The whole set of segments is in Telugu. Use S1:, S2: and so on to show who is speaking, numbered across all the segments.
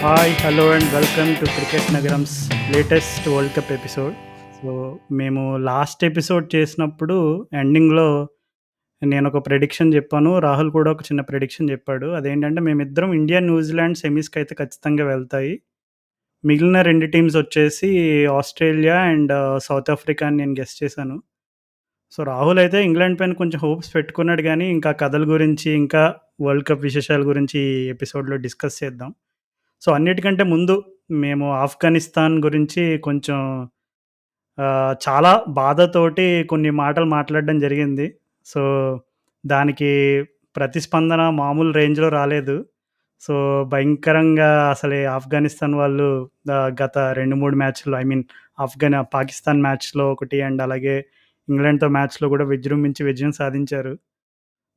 S1: Hi, hello and welcome to cricket నగరంస్ latest world cup episode. So, మేము లాస్ట్ ఎపిసోడ్ చేసినప్పుడు ఎండింగ్‌లో నేనొక ప్రెడిక్షన్ జెప్పాను. రాహుల్ కూడా ఒక చిన్న ప్రెడిక్షన్ జెప్పాడు. అదేంటంటే మేమిద్దరం ఇండియా, న్యూజిలాండ్ సెమీస్‌కైతే ఖచ్చితంగా వెళ్తాయి. మిగిలిన 2 టీమ్స్ వచ్చేసి ఆస్ట్రేలియా అండ్ సౌత్ ఆఫ్రికా అని నేను గెస్ చేశాను. సో, రాహుల్ అయితే ఇంగ్లాండ్ పైన కొంచెం హోప్స్ పెట్టుకున్నాడు గానీ, ఇంకా కథల గురించి, ఇంకా వరల్డ్ కప్ విశేషాల గురించి ఈ ఎపిసోడ్‌లో డిస్కస్ చేద్దాం. సో, అన్నిటికంటే ముందు మేము ఆఫ్ఘనిస్తాన్ గురించి కొంచెం చాలా బాధతోటి కొన్ని మాటలు మాట్లాడడం జరిగింది. సో, దానికి ప్రతిస్పందన మామూలు రేంజ్‌లో రాలేదు. సో, భయంకరంగా అసలే ఆఫ్ఘనిస్తాన్ వాళ్ళు గత 2, 3 మ్యాచ్‌లో పాకిస్తాన్ మ్యాచ్‌లో ఒకటి అండ్ అలాగే ఇంగ్లాండ్‌తో మ్యాచ్‌లో గూడా విజృంభించి విజయం సాధించారు.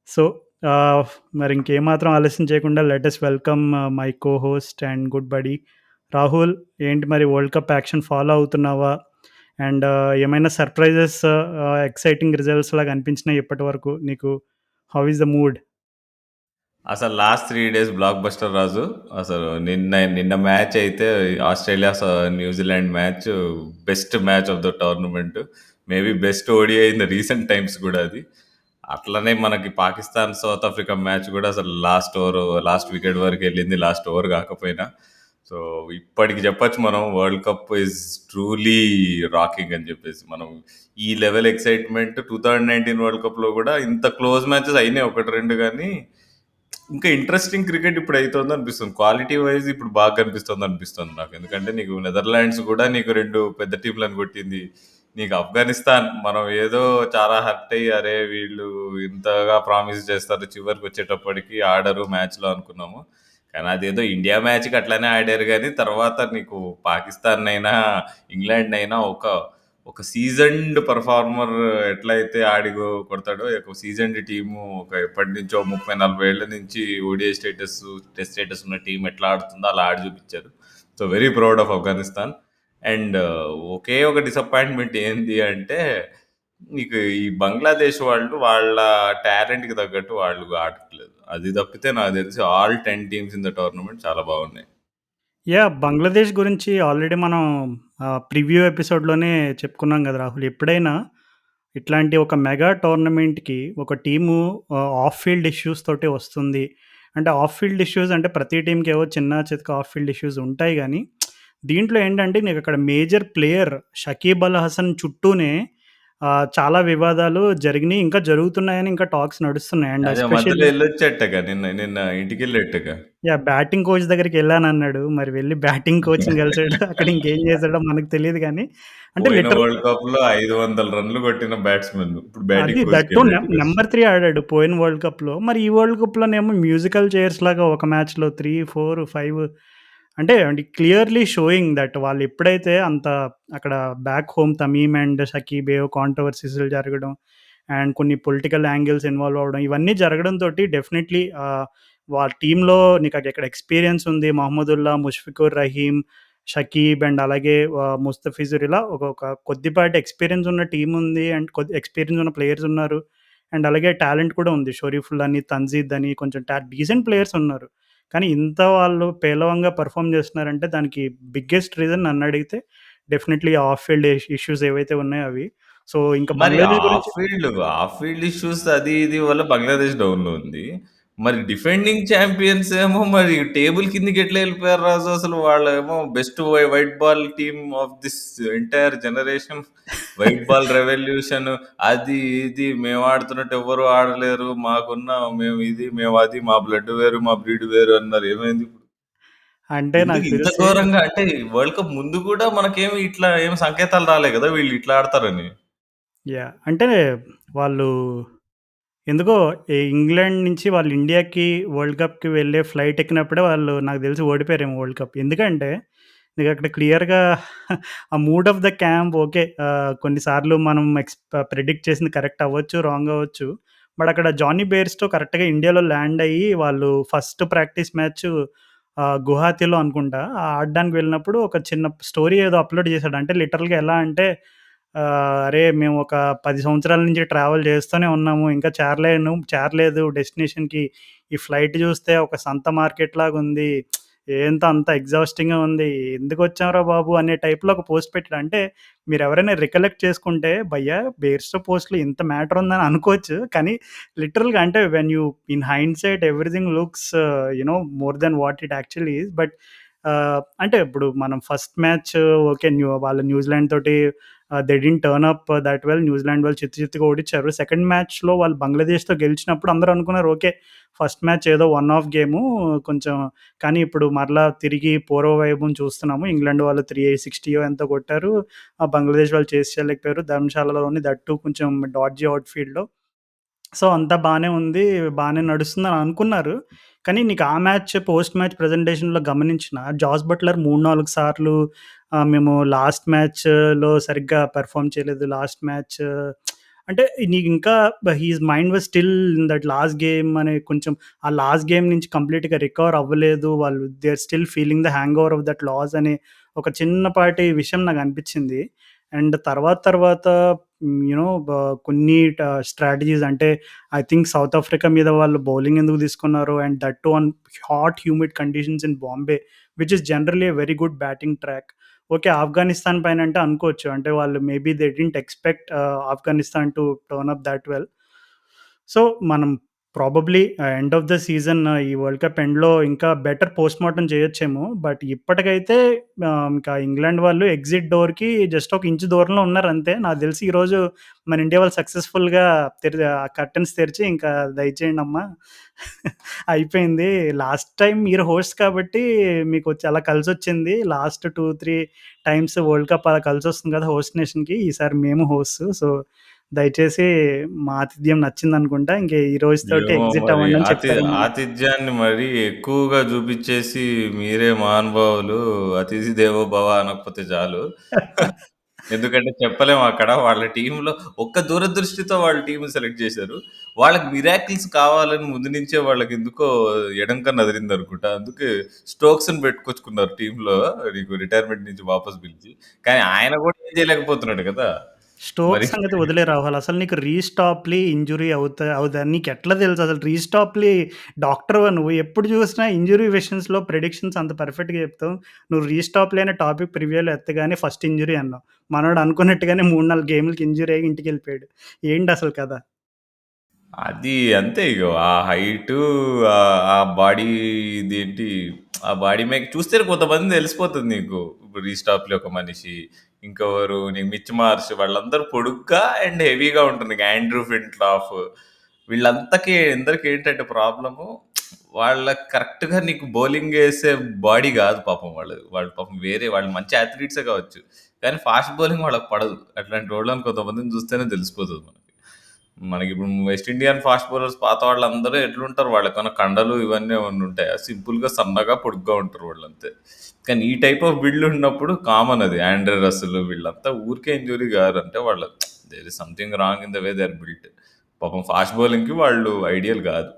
S1: సో, ఆహ్, మరి ఇంకేమాత్రం ఆలస్యం చేయకుండా let us welcome my cohost and good buddy Rahul. ఏంటి మరి వరల్డ్ కప్ యాక్షన్ ఫాలో అవుతున్నావా? అండ్ ఏమైనా సర్‌ప్రైజెస్ ఎక్సైటింగ్ రిజల్ట్స్ లాగా అనిపించినాయా ఇప్పటివరకు నీకు? How is the mood?
S2: అసలు last 3 days blockbuster Raju. అసలు నిన్న నిన్న మ్యాచ్ అయితే Australia New Zealand match best match of the tournament. Maybe best ODI in the recent times కూడా అది. అట్లనే మనకి పాకిస్తాన్ సౌత్ ఆఫ్రికా మ్యాచ్ కూడా అసలు లాస్ట్ వికెట్ వరకు వెళ్ళింది, లాస్ట్ ఓవర్ కాకపోయినా. సో ఇప్పటికి చెప్పొచ్చు మనం world cup is truly rocking అని చెప్పేసి. మనం ఈ లెవెల్ ఎక్సైట్మెంట్ 2019 వరల్డ్ కప్ లో కూడా ఇంత క్లోజ్ మ్యాచెస్ అయినాయి ఒకటి రెండు, కానీ ఇంకా ఇంట్రెస్టింగ్ క్రికెట్ ఇప్పుడు అవుతుంది అనిపిస్తుంది. క్వాలిటీ వైజ్ ఇప్పుడు బాగా కనిపిస్తుంది అనిపిస్తుంది నాకు. ఎందుకంటే నీకు నెదర్లాండ్స్ కూడా నీకు రెండు పెద్ద టీంలను కొట్టింది. నీకు ఆఫ్ఘనిస్తాన్ మనం ఏదో చాలా హర్ట్ అయ్యి అరే వీళ్ళు ఇంతగా ప్రామిస్ చేస్తారు చివరికి వచ్చేటప్పటికి ఆడరు మ్యాచ్లో అనుకున్నాము. కానీ అదేదో ఇండియా మ్యాచ్కి అట్లానే ఆడారు, కానీ తర్వాత నీకు పాకిస్తాన్ అయినా ఇంగ్లాండ్ అయినా ఒక ఒక సీజన్డ్ పర్ఫార్మర్ ఎట్లయితే కొడతాడో, ఒక సీజన్డ్ టీము ఒక ఎప్పటి నుంచో 30-40 ఏళ్ల నుంచి ఓడిఐ స్టేటస్ టెస్ట్ స్టేటస్ ఉన్న టీం ఎట్లా ఆడుతుందో అలా ఆడి చూపించారు. So very proud of Afghanistan. And ఒకే ఒక డిసప్పాయింట్మెంట్ ఏంది అంటే నీకు ఈ బంగ్లాదేశ్ వాళ్ళు వాళ్ళ టాలెంట్కి తగ్గట్టు వాళ్ళు ఆడట్లేదు. అది తప్పితే నాకు తెలిసి all 10 teams in the tournament చాలా బాగున్నాయి.
S1: బంగ్లాదేశ్ గురించి ఆల్రెడీ మనం ప్రివ్యూ ఎపిసోడ్‌లోనే చెప్పుకున్నాం గదా రాహుల్. ఎప్పుడైనా ఇట్లాంటి ఒక మెగా టోర్నమెంట్‌కి ఒక టీము ఆఫ్ ఫీల్డ్ ఇష్యూస్ తోటి వస్తుంది. అంటే ఆఫ్ ఫీల్డ్ ఇష్యూస్ అంటే ప్రతి టీమ్‌కి ఏవో చిన్న చితక ఆఫ్ ఫీల్డ్ ఇష్యూస్ ఉంటాయి గానీ, దీంట్లో ఏంటంటే నీకక్కడ మేజర్ ప్లేయర్ షకీబ్ అల్ హసన్ చుట్టూనే చాలా వివాదాలు జరిగినియి. ఇంకా జరుగుతున్నాయని ఇంకా టాక్స్ నడుస్తున్నాయి. అండ్
S2: అదే మధ్యలో
S1: ఎస్పెషల్లీ
S2: వెళ్ళొచ్చేట్టగా నిన్న నిన్న ఇంటికెళ్ళేట్టుగా.
S1: Batting coach దగ్గరికెళ్ళానన్నాడు. మరి వెళ్లి బ్యాటింగ్ కోచ్‌ని కలిసాడో, అక్కడ ఇంకేం చేసాడో మనకు తెలీదు గానీ, అంటే
S2: పోయిన వరల్డ్ కప్‌లో 500 రన్‌లు కొట్టిన బ్యాట్స్‌మన్ ఇప్పుడు
S1: అది
S2: బ్యాటింగ్
S1: దట్ టూ
S2: కోచ్‌కెళ్ళేట్టుగా.
S1: నంబర్ 3 ఆడాడు పోయిన వరల్డ్ కప్‌లో. మరి ఈ వరల్డ్ కప్‌లోనేమో మ్యూజికల్ చైర్స్‌లాగా ఒక మ్యాచ్‌లో 3, 4, 5 అంటే క్లియర్‌లీ షోయింగ్ దట్ వాళ్ళెప్పుడైతే అంత అక్కడ back home Tamim and Shakib ఏవో కాంట్రోవర్సీస్‌లు జరగడం అండ్ కొన్ని పొలిటికల్ యాంగిల్స్ ఇన్వాల్వ్ అవ్వడం ఇవన్నీ జరగడంతోటి డెఫినెట్‌లీ వాళ్ళ టీమ్‌లో నీకక్కడ ఎక్స్‌పీరియన్స్ ఉంది. మహమ్మదుల్లా, ముష్ఫికుర్ రహీమ్, షకీబ్ అండ్ అలాగే ముస్తఫిజుర్ ఇలా ఒక కొద్దిపాటి ఎక్స్‌పీరియన్స్ ఉన్న టీమ్ ఉంది. అండ్ కొద్ది ఎక్స్‌పీరియన్స్ ఉన్న ప్లేయర్స్ ఉన్నారు. అండ్ అలాగే టాలెంట్ కూడా ఉంది. షరీఫుల్ అని, తన్జీద్ అని కొంచెం డీసెంట్ ప్లేయర్స్ ఉన్నారు. కానీ ఇంత వాళ్ళు పేలవంగా పెర్ఫార్మ్ చేస్తున్నారంటే దానికి బిగ్గెస్ట్ రీజన్ నన్నడిగితే డెఫినెట్‌లీ ఆఫ్ ఫీల్డ్ ఇష్యూస్ ఏవైతే ఉన్నాయో అవి. సో, ఇంకా
S2: మరి
S1: బంగ్లాదేశ్ గురించి
S2: ఆఫ్ ఫీల్డ్ ఇష్యూస్ అది ఇది వల్ల బంగ్లాదేశ్ డౌన్‌లో ఉంది. మరి డిఫెండింగ్ చాంపియన్స్ ఏమో మరి టేబుల్ కిందకి ఎట్లా వెళ్ళిపోయారు రాజు? అసలు వాళ్ళేమో best white ball team of this entire generation, white ball revolution, అది ఇది మేము ఆడుతున్నట్టు ఎవ్వరు ఆడలేరు. మేము అది, మా బ్లడ్ వేరు, మా బ్రీడ్ వేరు అన్నారు. ఏమైంది ఇప్పుడు?
S1: అంటే
S2: ఎందుకు
S1: నాకు
S2: ఇంత
S1: తెలిసి
S2: ఘోరంగా అంటే వరల్డ్ కప్ ముందు కూడా మనకేమి ఇట్లా ఏం సంకేతాలు రాలే కదా వీళ్ళు ఇట్లా ఆడతారని.
S1: అంటే వాళ్ళు ఎందుకో ఇంగ్లాండ్ నుంచి వాళ్ళు ఇండియాకి వరల్డ్ కప్‌కి వెళ్ళే ఫ్లైట్ ఎక్కినప్పుడే వాళ్ళు నాకు తెలిసి ఓడిపోయారేమో వరల్డ్ కప్. ఎందుకంటే నీకక్కడ క్లియర్‌గా ఆ mood of the camp okay. కొన్నిసార్లు మనం ప్రిడిక్ట్ చేసింది కరెక్ట్ అవ్వచ్చు, రాంగ్ అవ్వచ్చు. బట్ అక్కడ జానీ బేర్స్‌తో కరెక్ట్‌గా ఇండియాలో ల్యాండ్ అయ్యి వాళ్ళు ఫస్ట్ ప్రాక్టీస్ మ్యాచ్ గువాహతిలో అనుకుంటా. ఆడడానికి వెళ్ళినప్పుడు ఒక చిన్న స్టోరీ ఏదో అప్‌లోడ్ చేశాడు. అంటే లిటరల్‌గా ఎలా అంటే "అరే! మేము ఒక 10 సంవత్సరాల నుంచి ట్రావెల్ చేస్తూనే ఉన్నాము. ఇంకా చేరలేదు డెస్టినేషన్‌కి. ఈ ఫ్లైట్ చూస్తే ఒక సంత మార్కెట్‌లాగుంది. ఏంత అంత ఎగ్జాస్టింగ్‌గా ఉంది. ఎందుకొచ్చాంరా బాబు అనే టైప్‌లో ఒక పోస్ట్ పెట్టాడు. అంటే మీరెవరైనా రికలెక్ట్ చేసుకుంటే భయ్యా బేర్స్టో పోస్ట్‌లో ఇంత మ్యాటర్ ఉందని అనుకోవచ్చు. కానీ లిటరల్‌గా అంటే when you in hindsight everything looks more than what it actually is. But అంటే ఇప్పుడు మనం ఫస్ట్ మ్యాచ్ ఓకే. వాళ్ళు న్యూజిలాండ్ తోటి they didn't turn up that well. New Zealand వాళ్ళు చిత్తు చిత్తుగా ఓడించారు. సెకండ్ మ్యాచ్‌లో వాళ్ళు బంగ్లాదేశ్‌తో గెలిచినప్పుడు అందరూ అనుకున్నారు ఓకే. ఫస్ట్ మ్యాచ్ ఏదో వన్ ఆఫ్ గేము కొంచెం. కానీ ఇప్పుడు మరలా తిరిగి పూర్వ వైభవం చూస్తున్నాము. ఇంగ్లాండ్ వాళ్ళు 360 ఎంతో కొట్టారు. బంగ్లాదేశ్ వాళ్ళు చేసి చేయలేకపోయారు. ధర్మశాలలోని దట్ టూ కొంచెం డాడ్జీ అవుట్‌ఫీల్డ్‌లో. సో, అంతా బానే ఉంది. బానే నడుస్తుందని అనుకున్నారు. కానీ నీకు ఆ మ్యాచ్ పోస్ట్ మ్యాచ్ ప్రెజెంటేషన్‌లో గమనించిన జాస్ బట్లర్ 3, 4 సార్లు మేము లాస్ట్ మ్యాచ్‌లో సరిగ్గా పెర్ఫార్మ్ చేయలేదు. లాస్ట్ మ్యాచ్ అంటే నీకింకా his mind was still in that last game అనే కొంచెం ఆ లాస్ట్ గేమ్ నుంచి కంప్లీట్‌గా రికవర్ అవ్వలేదు. వాళ్ళు they are still feeling the hangover of that loss అనే ఒక చిన్నపాటి విషయం నాకనిపిచ్చింది. అండ్ తర్వాత తర్వాత కొన్ని స్ట్రాటజీస్ అంటే ఐ థింక్ సౌత్ ఆఫ్రికా మీద వాళ్ళు బౌలింగ్ ఎందుకు తీసుకున్నారు and that too on hot humid conditions in Bombay which is generally a very good batting track. Okay. Afghanistan పైన అంటే అనుకోవచ్చు. అంటే వాళ్ళు maybe they didn't expect Afghanistan to turn up that well. So, మనం probably end of the season ఈ వరల్డ్ కప్ ఎండ్‌లో ఇంకా బెటర్ పోస్ట్‌మార్టం చేయొచ్చేమో. బట్ ఇప్పటికైతే ఇంకా ఇంగ్లాండ్ వాళ్ళు ఎగ్జిట్ డోర్‌కి జస్ట్ ఒక ఇంచు దూరంలో ఉన్నారంతే. నాకు తెలిసి ఈరోజు మన ఇండియా వాళ్ళు సక్సెస్‌ఫుల్‌గా కర్టెన్స్ తెరిచి ఇంకా దయచేయండమ్మా అయిపోయింది. లాస్ట్ టైమ్ మీరు హోస్ట్ కాబట్టి మీకు చాలా కలిసొచ్చింది. లాస్ట్ 2, 3 టైమ్స్ వరల్డ్ కప్ అలా కలిసొస్తుంది కదా! హోస్ట్ నేషన్‌కి. ఈసారి మేము హోస్ట్. సో, దయచేసి మా ఆతిథ్యం నచ్చిందనుకుంటా. ఇంక ఈ రోజుతోటి
S2: ఏమో
S1: ఎగ్జిట్
S2: మరి
S1: అవ్వండని చెప్పారేమో నాకు.
S2: ఆతిథ్యాన్ని మరీ ఎక్కువగా చూపిచ్చేసి మీరే మహానుభావులు, అతిథి దేవో భవ అనకపోతే చాలు. ఎందుకంటే చెప్పలేము అక్కడ. వాళ్ళ టీమ్‌లో ఒక్క దూరదృష్టితో వాళ్ళ టీమ్‌ని సెలెక్ట్ చేశారు. వాళ్ళకి మిరాకిల్స్ కావాలని ముందు నుంచే వాళ్ళకెందుకో ఎడంకన్ను అదిరిందనుకుంటా. అందుకే స్టోక్స్‌ని పెట్టుకొచ్చుకున్నారు టీమ్‌లో నీకు రిటైర్మెంట్ నుంచి వాపస్ పిలిచి. కానీ ఆయన కూడా ఏం చేయలేకపోతున్నాడు కదా! మరి
S1: స్టోక్స్ సంగతి వదిలేయి రాహుల్. అసలు నీకు రీస్టాప్‌లీ ఇంజ్యూరీ అవుతదని నీకెట్లా తెలుసు అసలు రీస్టాప్‌లీ డాక్టర్‌వా నువ్వు? ఎప్పుడు చూసినా ఇంజ్యూరీ విషన్స్‌లో ప్రిడిక్షన్స్ అంత పర్ఫెక్ట్‌గా చెప్తావు. నువ్వు రీస్టాప్‌లీ అనే టాపిక్ ప్రివ్యూలో ఎత్తగానే ఫస్ట్ ఇంజ్యూరీ అన్నావు. మనోడు అనుకున్నట్టుగానే 3, 4 గేములకి ఇంజ్యూరీ అయ్యి ఇంటికెళ్ళిపోయాడు. ఏంటసలు కథ?
S2: అది అంతే ఇగ. ఆ హైటు ఆ బాడీ ఇదేంటి ఆ బాడీ మేక్ చూస్తేనే కొంతమంది తెలిసిపోతుంది నీకు. ఇప్పుడు 'రీస్టాప్‌లో' ఒక మనిషి, ఇంకెవరు నీకు 'మిచ్ మార్ష్' వాళ్ళందరూ పొడుగ్గా అండ్ హెవీగా ఉంటారు. నీకు 'ఆండ్రూ ఫిన్‌క్లాఫ్' వీళ్ళంతకి అందరికేంటంటే ప్రాబ్లము వాళ్ళకి కరెక్ట్‌గా నీకు బౌలింగ్ ఏసే బాడీ గాదు పాపం వాళ్ళది. వాళ్ళు పాపం వేరే వాళ్ళు మంచి అథ్లీట్సే కావచ్చు. కానీ ఫాస్ట్ బౌలింగ్ వాళ్ళకి పడదు. అట్లాంటోళ్ళని కొంతమందిని చూస్తేనే తెలిసిపోతది మనకి. మనకిప్పుడు వెస్ట్ ఇండియన్ ఫాస్ట్ బౌలర్స్ పాత వాళ్ళందరూ ఎట్లుంటారు వాళ్ళకేమన్నా కండలు ఇవన్నీ ఏమన్నా ఉంటాయా? సింపుల్‌గా సన్నగా, పొడుగ్గా ఉంటారు వాళ్ళంతే. కానీ ఈ టైప్ ఆఫ్ బిల్డ్ ఉన్నప్పుడు కామన్ అది. ఆండ్రే రస్సెల్ వీళ్ళంతా ఊరికే ఇంజ్యూరీ గారు. అంటే వాళ్ళ there is something wrong in the way they are built. పాపం ఫాస్ట్ బౌలింగ్‌కి వాళ్ళు ఐడియల్ గాదు.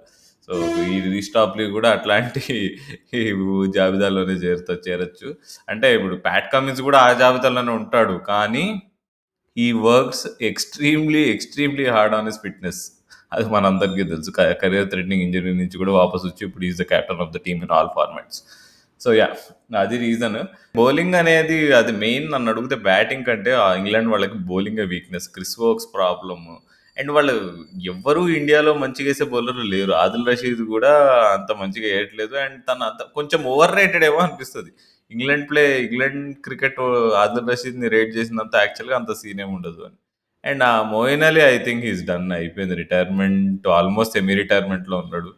S2: సో, ఈ రీస్టాప్‌లీ గూడా అట్లాంటి ఈ జాబితాలోనే చేరొచ్చు. అంటే ఇప్పుడు ప్యాట్ కమిన్స్ గూడా ఆ జాబితాలోనే ఉంటాడు. కానీ ఈ works extremely hard on his fitness. అది మనందరికీ తెలుసు. కెరియర్ థ్రెటనింగ్ ఇంజ్యూరీ నుంచి కూడా వాపసొచ్చి ఇప్పుడు is the captain of the team in all formats. So, yeah! అది రీజన్. బౌలింగ్ అనేది అది మెయిన్ నన్నడిగితే బ్యాటింగ్ కంటే ఇంగ్లాండ్ వాళ్ళకి బౌలింగే weakness. Chris Woakes problem. And వాళ్ళు ఎవ్వరూ ఇండియాలో మంచిగేసే బౌలర్లు లేరు. ఆదిల్ రషీద్ గూడా అంత మంచిగా ఏయట్లేదు. అండ్ తను అంత కొంచెం ఓవర్ రేటెడ్ ఏమో అనిపిస్తది. ఇంగ్లాండ్ క్రికెట్ ఆదిల్ రషీద్‌ని రేట్ చేసినంత యాక్చువల్‌గా అంత సీన్ ఏమి ఉండదు అని. అండ్ ఆ Moeen Ali I think he is done అయిపోయింది. రిటైర్మెంట్ ఆల్మోస్ట్ సెమీ రిటైర్మెంట్‌లో ఉన్నాడు.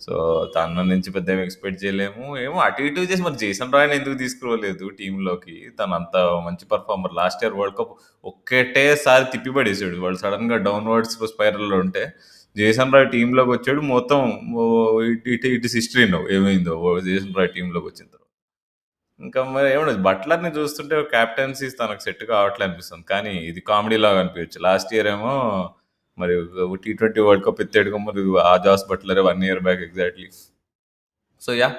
S2: సో, తన నుంచి పెద్ద ఏమి ఎక్స్‌పెక్ట్ చేయలేము. ఏమో అటు ఇటు చేసి మరి జేసన్ రాయ్‌ని ఎందుకు తీసుకురాలేదు టీమ్‌లోకి? తను అంత మంచి performer. Last year world cup ఒక్కటేసారి తిప్పి పడేసాడు. వాళ్ళు సడెన్‌గా డౌన్‌వర్డ్స్ స్పైరల్‌లో ఉంటే జేసన్ రాయ్ టీమ్‌లోకి వచ్చాడు. మొత్తం ఇట్ ఈస్ హిస్టరీ నౌ ఏమైందో జేసన్ రాయ్ టీమ్‌లోకి వచ్చిన తర్వాత. ఇంకా మరి ఏమో బట్లర్‌ని చూస్తుంటే కెప్టెన్సీ తనకు సెట్ కావట్లే అనిపిస్తుంది. కానీ ఇది కామెడీ లాగా అనిపించచ్చు. లాస్ట్ ఇయర్ ఏమో మరి టీ20 వరల్డ్ కప్ ఎత్తాడుగా మరి ఆ జాస్ బట్లరే 1 year back exactly. So yeah!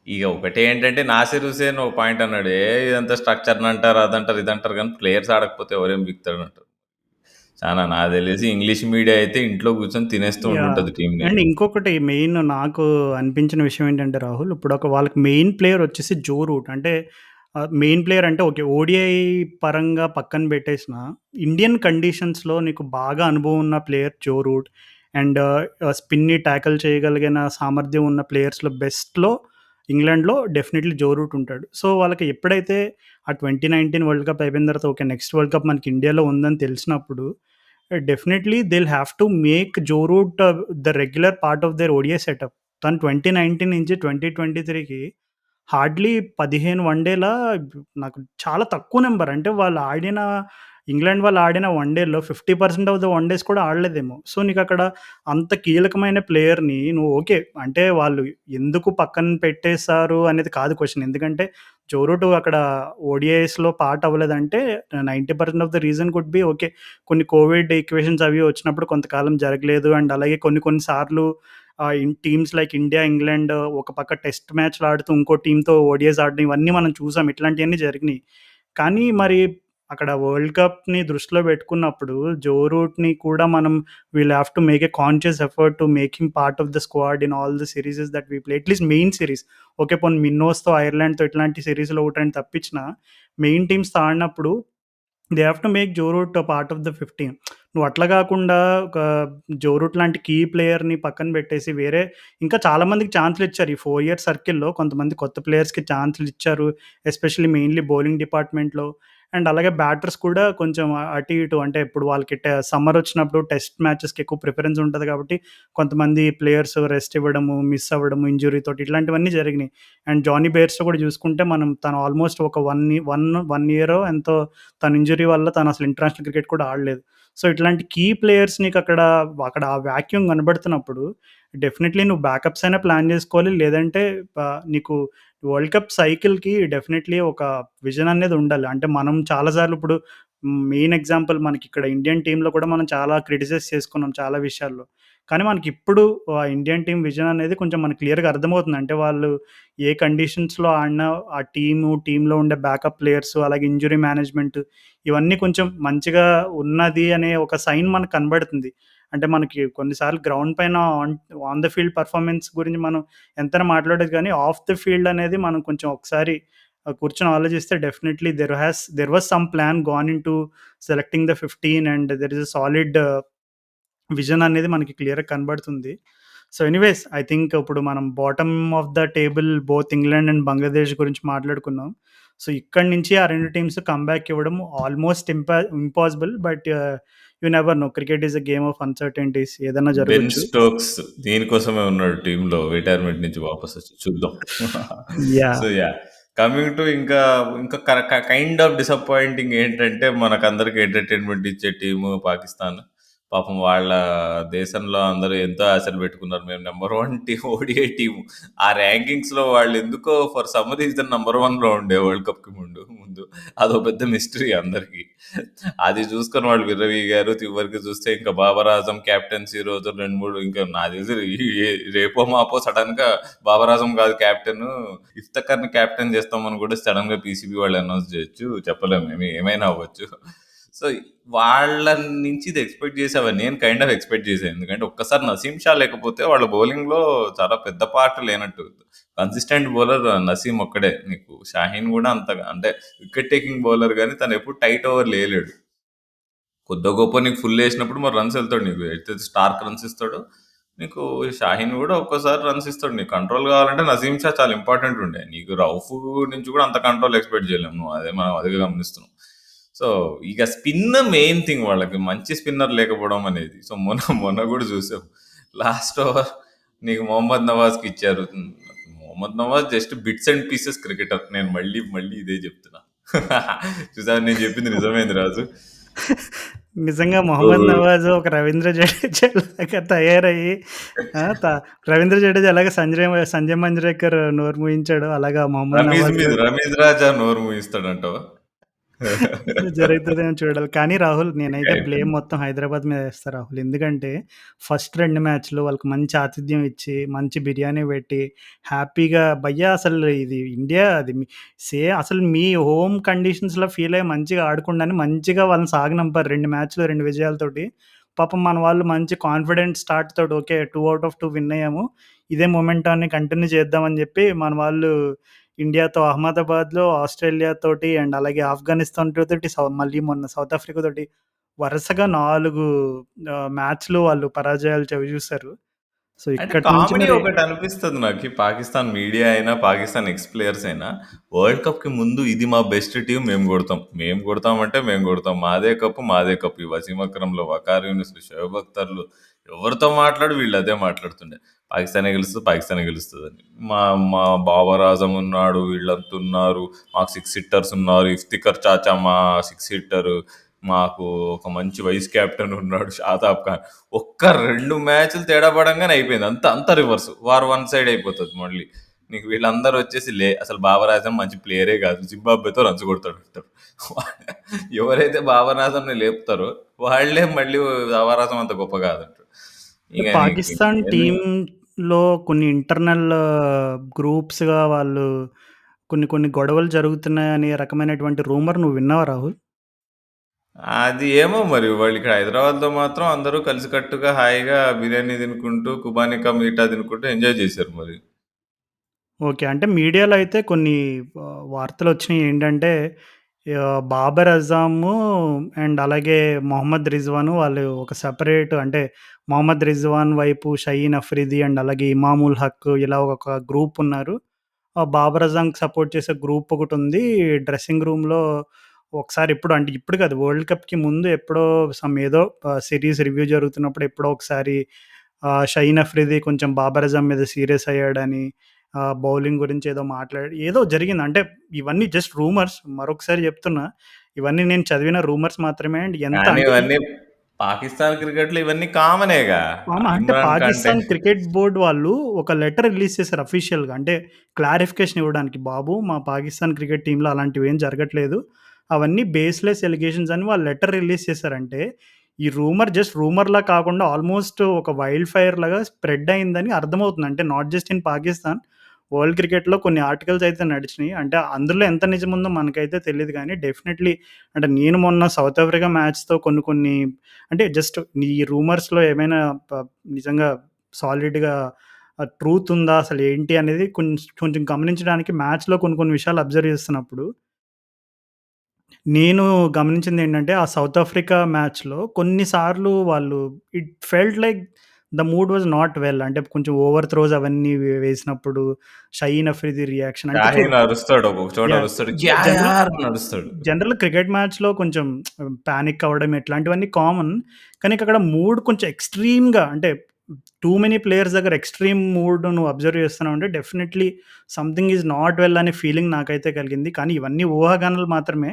S2: ఇక ఒకటే ఏంటంటే నాసిర్ హుసేన్ ఒక పాయింట్ అన్నాడు. ఇదంతా స్ట్రక్చర్‌ని అంటారు, అదంటారు, ఇదంటారు కానీ ప్లేయర్స్ ఆడకపోతే ఎవరేం పీకుతారంటారు. చాలా నాకు తెలిసి ఇంగ్లీష్ మీడియా అయితే ఇంట్లో కూర్చొని తినేస్తూ
S1: యాహ్!
S2: ఉండుంటది టీమ్‌ని.
S1: అండ్ ఇంకొకటి మెయిన్ నాకు అనిపించిన విషయం ఏంటంటే రాహుల్, ఇప్పుడొక వాళ్ళకి మెయిన్ ప్లేయర్ వచ్చేసి జో రూట్. అంటే మెయిన్ ప్లేయర్ అంటే ఓకే. ఓడిఐ పరంగా పక్కన పెట్టేసినా, ఇండియన్ కండిషన్స్‌లో నీకు బాగా అనుభవం ఉన్న ప్లేయర్ జో రూట్. అండ్ స్పిన్‌ని టాకిల్ చేయగలిగిన సామర్థ్యం ఉన్న ప్లేయర్స్‌లో బెస్ట్‌లో ఇంగ్లాండ్‌లో డెఫినైట్‌లీ జో రూట్ ఉంటాడు. సో, వాళ్ళకి ఎప్పుడైతే ఆ 2019 వరల్డ్ కప్ అయిపోయిన తర్వాత ఓకే. నెక్స్ట్ వరల్డ్ కప్ మనకి ఇండియాలో ఉందని తెలిసినప్పుడు definitely they'll have to make Joe Root the regular part of their ODI setup. తను 2019 నుంచి 2023కి హార్డ్‌లీ 15 వన్‌డేల నాకు చాలా తక్కువ నంబర్. అంటే వాళ్ళు ఆడిన ఇంగ్లాండ్ వాళ్ళు ఆడిన వన్‌డేలో 50% ఆఫ్ ద వన్‌డేస్ కూడా ఆడలేదేమో. సో, నీకక్కడ అంత కీలకమైన ప్లేయర్‌ని నువ్వు ఓకే. అంటే వాళ్ళు ఎందుకు పక్కన పెట్టేసారు అనేది కాదు క్వెషన్. ఎందుకంటే జో రూట్ అక్కడ ఓడిఐస్‌లో పార్ట్ అవ్వలేదంటే 90% of the reason could be okay. కొన్ని కోవిడ్ ఈక్వేషన్స్ అవి వచ్చినప్పుడు కొంతకాలం జరగలేదు. అండ్ అలాగే కొన్ని కొన్ని సార్లు in teams like India, England ఒక పక్క టెస్ట్ మ్యాచ్‌లు ఆడుతూ ఇంకో టీమ్‌తో ఓడీఐస్ ఆడడం ఇవన్నీ మనం చూసాం. ఇట్లాంటియన్నీ జరిగినియి. కానీ మరి అక్కడ వరల్డ్ కప్‌ని దృష్టిలో పెట్టుకున్నప్పుడు జో రూట్‌ని కూడా మనం will have to make a conscious effort to make him part of the squad in all the serieses that we play. At least main series. Okay. పోనీ మిన్నోస్‌తో, ఐర్లాండ్‌తో ఇట్లాంటి సీరీస్‌లో ఒకటి రెండు తప్పించినా మెయిన్ టీమ్స్‌తో ఆడినప్పుడు they have to make Joe Root part of the 15. నువ్వు అట్లా గాకుండా ఒక జో రూట్ లాంటి కీ ప్లేయర్‌ని పక్కన పెట్టేసి వేరే ఇంకా చాలా మందికి ఛాన్స్‌లు ఇచ్చారు. ఈ 4 ఇయర్ సర్కిల్‌లో కొంతమంది కొత్త ప్లేయర్స్‌కి ఛాన్స్‌లు ఇచ్చారు. ఎస్పెషల్లీ మెయిన్‌లీ బౌలింగ్ డిపార్ట్‌మెంట్‌లో. అండ్ అలాగే బ్యాటర్స్ కూడా కొంచెం అటు ఇటు అంటే ఇప్పుడు వాళ్ళకి సమ్మర్ వచ్చినప్పుడు టెస్ట్ మ్యాచెస్‌కి ఎక్కువ ప్రిఫరెన్స్ ఉంటది కాబట్టి కొంతమంది ప్లేయర్స్ రెస్ట్ ఇవ్వడము, మిస్ అవ్వడము ఇంజ్యూరీతోటి ఇట్లాంటివన్నీ జరిగినాయి. అండ్ జానీ బేర్స్‌తో కూడా చూసుకుంటే మనం తను ఆల్మోస్ట్ ఒక 1 ఇయరో ఎంతో తన ఇంజ్యూరీ వల్ల తనసలు ఇంటర్నేషనల్ క్రికెట్ కూడా ఆడలేదు. సో, ఇట్లాంటి కీ ప్లేయర్స్ నీకక్కడ అక్కడ ఆ వాక్యూమ్ కనబడుతున్నప్పుడు డెఫినైట్‌లీ నువ్వు బ్యాకప్స్ అయినా ప్లాన్ జేసుకోవాలి. లేదంటే నీకు వరల్డ్ కప్ సైకిల్‌కి డెఫినైట్‌లీ ఒక విజన్ అనేది ఉండాలి. అంటే మనం చాలా సార్లు ఇప్పుడు మెయిన్ ఎగ్జాంపుల్ మనకిక్కడ ఇండియన్ టీమ్‌లో కూడా మనం చాలా క్రిటిసైజ్ చేసుకున్నాం చాలా విషయాల్లో. కానీ మనకిప్పుడు ఇండియన్ టీమ్ విజన్ అనేది కొంచెం మనకు క్లియర్‌గా అర్థమవుతుంది. అంటే వాళ్ళు ఏ కండిషన్స్‌లో ఆడినా ఆ టీమ్‌లో ఉండే బ్యాకప్ ప్లేయర్స్ అలాగే ఇంజ్యూరీ మేనేజ్‌మెంట్ ఇవన్నీ కొంచెం మంచిగా ఉన్నది అనే ఒక సైన్ మనకు కనబడుతుంది. అంటే మనకి కొన్నిసార్లు గ్రౌండ్ పైన ఆన్ ద ఫీల్డ్ పెర్ఫార్మన్స్ గురించి మనం ఎంతైనా మాట్లాడొచ్చు గానీ, ఆఫ్ ద ఫీల్డ్ అనేది మనం కొంచెం ఒకసారి కూర్చొని ఆలోచిస్తే definitely there was some plan gone into selecting the 15 and there is a solid vision అనేది మనకి క్లియర్‌గా కనబడుతుంది. సో, ఎనీవేస్ ఐ థింక్ ఇప్పుడు మనం bottom of the table both England and Bangladesh గురించి మాట్లాడుకున్నాం. సో, ఇక్కడి నుంచి ఆ 2 టీమ్స్ కమ్‌బ్యాక్ ఇవ్వడం almost impossible. But you never know. Cricket is a game of uncertainties ఏదన్నా
S2: బెన్
S1: జరగొచ్చు.
S2: స్టోక్స్ దీనికోసమే ఉన్నాడు టీమ్‌లో రిటైర్మెంట్ నుంచి వాపసొచ్చి చూద్దాం. So,
S1: yeah!
S2: Yeah! Coming to ఇంకా ఇంకా కైండ్ ఆఫ్ డిసప్పాయింటింగ్ ఏంటంటే మనకందరికి ఎంటర్‌టైన్‌మెంట్ ఇచ్చే టీము పాకిస్తాన్. పాపం వాళ్ళ దేశంలో అందరూ ఎంతో ఆశలు పెట్టుకున్నారు. మేము నంబర్ 1 టీమ్ ఓడిఐ టీము. ఆ ర్యాంకింగ్స్‌లో వాళ్ళెందుకో ఫర్ సమ్ రీజన్ నంబర్ 1లో ఉండే వరల్డ్ కప్‌కి ముందు. అదో పెద్ద మిస్టరీ అందరికి. అది చూసుకొని వాళ్ళు విర్రవీగారు. చివరికి చూస్తే ఇంకా బాబర్ ఆజం కెప్టెన్సీ రోజు 2, 3 ఇంకా నాకు తెలిసి రేపో మాపో సడెన్‌గా బాబర్ ఆజం కాదు కెప్టెను. ఇఫ్తిఖర్‌ని కెప్టెన్ చేస్తామని కూడా సడెన్‌గా పీసీబీ వాళ్ళు అనౌన్స్ చేయొచ్చు. చెప్పలేము ఏమైనా అవ్వచ్చు. సో, వాళ్ళ నుంచి ఇది ఎక్స్‌పెక్ట్ చేసేవాడిని. నేను కైండ్ ఆఫ్ ఎక్స్‌పెక్ట్ చేశాను. ఎందుకంటే ఒక్కసారి నసీం షా లేకపోతే వాళ్ళ బౌలింగ్‌లో చాలా పెద్ద పార్ట్ లేనట్టు. కన్సిస్టెంట్ బౌలర్ నసీం ఒక్కడే. నీకు షాహీన్ కూడా అంతగా అంటే వికెట్ టేకింగ్ బౌలర్ గానీ తనెప్పుడు టైట్ ఓవర్‌లు ఎయలేడు. కొద్దో గొప్పో నీకు ఫుల్ ఏసినప్పుడు మరి రన్స్ ఎళ్తాడు నీకు. అయితే స్టార్క్ రన్స్ ఇస్తాడో, నీకు షాహీన్ గూడా ఒక్కోసారి రన్స్ ఇస్తాడు. నీకు కంట్రోల్ కావాలంటే నసీం షా చాలా ఇంపార్టెంట్ ఉండే. నీకు రౌఫ్ నుంచి కూడా అంత కంట్రోల్ ఎక్స్‌పెక్ట్ చేయలేము నువ్వు. మనం అదే గమనిస్తున్నాం. సో, ఇక స్పిన్ మెయిన్ థింగ్ వాళ్ళకి. మంచి స్పిన్నర్ లేకపోవడం అనేది. సో, మొన్న గూడా చూసాం. లాస్ట్ ఓవర్ నీకు మొహమ్మద్ నవాజ్‌కి ఇచ్చారు. Mohammad Nawaz just bits and pieces cricketer. నేను మళ్ళీ ఇదే చెప్తున్నా. చూసావా నేను చెప్పింది నిజమైంది రాజు.
S1: నిజంగా
S2: బ్రో
S1: 'మొహమ్మద్ నవాజ్' ఒక 'రవీంద్ర జడేజా'లాగా తయారయ్యి ఆ! త 'రవీంద్ర జడేజా' ఎలాగ సంజయ్ మంజ్రేకర్ నోరు మూయించాడో అలాగా 'మొహమ్మద్ నవాజ్'
S2: రమీజ్ రాజా నోరు మూయిస్తాడంటావా?
S1: జరుగుతదేమో చూడాలి. కానీ రాహుల్ నేనైతే బ్లేమ్
S2: అయిపోయింది.
S1: మొత్తం హైదరాబాద్ మీద ఏస్తా రాహుల్. ఎందుకంటే ఫస్ట్ 2 మ్యాచ్‌లు వాళ్ళకి మంచి ఆతిథ్యం ఇచ్చి, మంచి బిర్యానీ పెట్టి, హ్యాపీగా భయ్యా అసలు ఇది ఇండియా అది మీ అసలు మీ హోమ్ కండిషన్స్‌లో ఫీల్ అయ్యి మంచిగా ఆడకుండా అని మంచిగా వాళ్ళని సాగనంపారు 2 మ్యాచ్‌లు 2 విజయాలతోటి. పాపం మన వాళ్ళు మంచి కాన్ఫిడెంట్ స్టార్ట్ తోటి ఓకే. 2 ఔట్ ఆఫ్ 2 విన్ అయ్యాము. ఇదే మొమెంటాన్ని కంటిన్యూ చేద్దామని చెప్పి మన వాళ్ళు ఇండియాతో అహ్మదాబాద్‌లో, ఆస్ట్రేలియాతోటి అండ్ అలాగే ఆఫ్ఘనిస్తాన్ తోటి మళ్ళీ మొన్న సౌత్ ఆఫ్రికా తోటి వరుసగా 4 మ్యాచ్‌లు వాళ్ళు పరాజయాలు చవిచూసారు. సో,
S2: అంటే
S1: ఇక్కడి నుంచి
S2: కామెడీ
S1: మరి
S2: ఒకటనిపిస్తది నాకి. పాకిస్తాన్ మీడియా అయినా, పాకిస్తాన్ ఎక్స్ ప్లేయర్స్ అయినా, వరల్డ్ కప్‌కి ముందు ఇది మా బెస్ట్ టీమ్ మేము గొడతాం. మేము గొడతాం అంటే మేము గొడతాం. మాదే కప్పు, మాదే కప్పు. ఈ వసీం అక్రమ్‌లు, వకార్ యూనిస్‌లు, షోయబ్ అఖ్తర్‌లు ఎవరితో మాట్లాడి వీళ్ళు అదే మాట్లాడుతుండే. పాకిస్తానే గెలుస్తది, పాకిస్తానే గెలుస్తదని. మా మా బాబర్ ఆజమ్ ఉన్నాడు, వీళ్ళంతా ఉన్నారు. మాకు 6 హిట్టర్స్ ఉన్నారు. ఇఫ్తిఖర్ చాచా మా 6 హిట్టరు. మాకు ఒక మంచి వైస్ కెప్టెన్ ఉన్నాడు షాదాబ్ ఖాన్. ఒక్క 2 మ్యాచ్‌లు తేడా పడంగానే అయిపోయింది. అంతా రివర్స్. వార్ వన్ సైడ్ అయిపోతది మళ్ళీ. నీకు వీళ్ళందరూ వచ్చేసి అసలు బాబర్ ఆజమ్ మంచి ప్లేయరే కాదు. జింబాబ్వేతో రన్స్ కొడతాడు అంటారు. ఎవరైతే బాబర్ ఆజమ్‌ని లేపుతారో వాళ్ళే మళ్ళీ బాబర్ ఆజమ్ అంత గొప్ప కాదంటారు. ఇక నీకు
S1: పాకిస్తాన్
S2: ఏంది
S1: టీమ్‌లో కొన్ని ఇంటర్నల్ గ్రూప్స్‌గా వాళ్ళు కొన్ని కొన్ని గొడవలు జరుగుతున్నాయనే రకమైనటువంటి రూమర్ నువ్వు విన్నావా రాహుల్?
S2: అది ఏమో మరి వాళ్ళిక్కడ హైదరాబాద్‌లో మాత్రం అందరూ కలిసికట్టుగా హాయిగా బిర్యానీ తినుకుంటూ, కుబానికా మీఠా తినుకుంటూ ఎంజాయ్ చేశారు మరి.
S1: ఓకే. అంటే మీడియాలో అయితే కొన్ని వార్తలొచ్చినియి ఏంటంటే, 'బాబర్ అజాము' అండ్ అలాగే 'మొహమ్మద్ రిజ్వాన్' వాళ్ళు ఒక సెపరేట్ అంటే 'మొహమ్మద్ రిజ్వాన్' వైపు 'షహీన్ అఫ్రిది' అండ్ అలాగే 'ఇమాముల్ హక్' ఇలా ఒక గ్రూప్ ఉన్నారు. 'బాబర్ అజాంకి' సపోర్ట్ చేసే గ్రూప్ ఒకటుంది. డ్రెస్సింగ్ రూమ్‌లో ఒకసారి ఎప్పుడు అంటే ఇప్పుడు కాదు వరల్డ్ కప్‌కి ముందు ఎప్పుడో ఏదో సీరీస్ రివ్యూ జరుగుతున్నప్పుడు ఎప్పుడో ఒకసారి 'షహీన్ అఫ్రిది' కొంచెం 'బాబర్ అజామ్' మీద సీరియస్ అయ్యాడని బౌలింగ్ గురించి ఏదో ఏదో జరిగింది. అంటే ఇవన్నీ జస్ట్ రూమర్స్. మరొకసారి చెప్తున్నా. ఇవన్నీ నేను చదివిన రూమర్స్ మాత్రమే. అండ్ ఎంత
S2: కానీ
S1: అంటే
S2: ఇవన్నీ పాకిస్తాన్ క్రికెట్‌లో ఇవన్నీ కామనేగా.
S1: అంటే
S2: ఇమ్రాన్ ఖాన్
S1: పాకిస్తాన్ క్రికెట్ బోర్డ్ వాళ్ళు ఒక లెటర్ రిలీజ్ చేశారు అఫీషియల్‌గా. అంటే క్లారిఫికేషన్ ఇవ్వడానికి. బాబు మా పాకిస్తాన్ క్రికెట్ టీమ్‌లో అలాంటివేం జరగట్లేదు. అవన్నీ బేస్‌లెస్ ఎలిగేషన్స్ అని వాళ్ళు లెటర్ రిలీజ్ చేశారంటే, ఈ రూమర్ జస్ట్ రూమర్‌లా కాకుండా ఆల్మోస్ట్ ఒక వైల్డ్ ఫైర్ లాగా స్ప్రెడ్ అయిందని అర్థమవుతుంది. అంటే not just in Pakistan. World క్రికెట్‌లో కొన్ని ఆర్టికల్స్ అయితే నడిచినాయి. అంటే అందులో ఎంత నిజముందో మనకైతే తెలీదు గానీ డెఫినైట్‌లీ అంటే నేను మొన్న సౌత్ ఆఫ్రికా మ్యాచ్‌తో కొన్ని కొన్ని అంటే జస్ట్ ఈ రూమర్స్‌లో ఏమైనా నిజంగా సాలిడ్‌గా ట్రూత్ ఉందా? అసలేంటి అనేది కొంచెం గమనించడానికి మ్యాచ్‌లో కొన్ని కొన్ని విషయాలు అబ్జర్వ్ చేస్తున్నప్పుడు, నేను గమనించిందేంటంటే, ఆ సౌత్ ఆఫ్రికా మ్యాచ్‌లో కొన్ని సార్లు వాళ్ళు it felt like the mood was not well. అంటే కొంచెం ఓవర్ త్రోస్ అవన్నీ వేసినప్పుడు, షహీన్ అఫ్రిది రియాక్షన్ అంటే చూడు
S2: షాహీన్ అరుస్తాడు. ఒక్కొక్క చోట
S1: యాహ్!
S2: అరుస్తాడు. క్యా
S1: జనరల్
S2: యార్ అని అరుస్తాడు.
S1: జనరల్ క్రికెట్ మ్యాచ్‌లో కొంచెం పానిక్ అవ్వడం ఇట్లాంటివన్నీ కామన్. కానీ అక్కడ మూడ్ కొంచెం ఎక్స్‌ట్రీమ్‌గా అంటే టూ మెనీ ప్లేయర్స్ దగ్గర ఎక్స్‌ట్రీమ్ మూడ్ నువ్వు అబ్జర్వ్ చేస్తున్నావంటే definitely something is not well అనే ఫీలింగ్ నాకైతే కలిగింది. కానీ ఇవన్నీ ఊహాగానాలు మాత్రమే.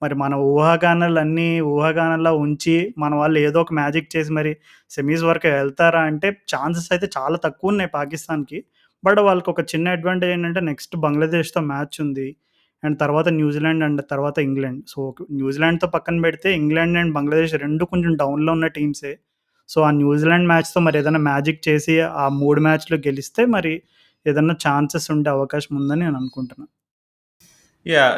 S1: మరి మన ఊహాగానాలన్నీ ఊహాగానాల్లా ఉంచి మన వాళ్ళు ఏదో ఒక మ్యాజిక్ చేసి మరి సెమీస్ వరకు వెళ్తారా అంటే ఛాన్సెస్ అయితే చాలా తక్కువున్నాయి పాకిస్తాన్‌కి. బట్ వాళ్ళకొక చిన్న అడ్వాంటేజ్ ఏంటంటే నెక్స్ట్ బంగ్లాదేశ్‌తో మ్యాచ్ ఉంది. అండ్ తర్వాత న్యూజిలాండ్ అండ్ తర్వాత ఇంగ్లాండ్. సో, న్యూజిలాండ్‌తో పక్కన పెడితే ఇంగ్లాండ్ అండ్ బంగ్లాదేశ్ 2 కొంచెం డౌన్‌లో ఉన్న టీమ్సే. సో, ఆ న్యూజిలాండ్ మ్యాచ్‌తో మరేదైనా మ్యాజిక్ చేసి ఆ 3 మ్యాచ్‌లు గెలిస్తే మరి ఏదన్నా ఛాన్సెస్ ఉండే అవకాశం ఉందని నేను అనుకుంటున్నా.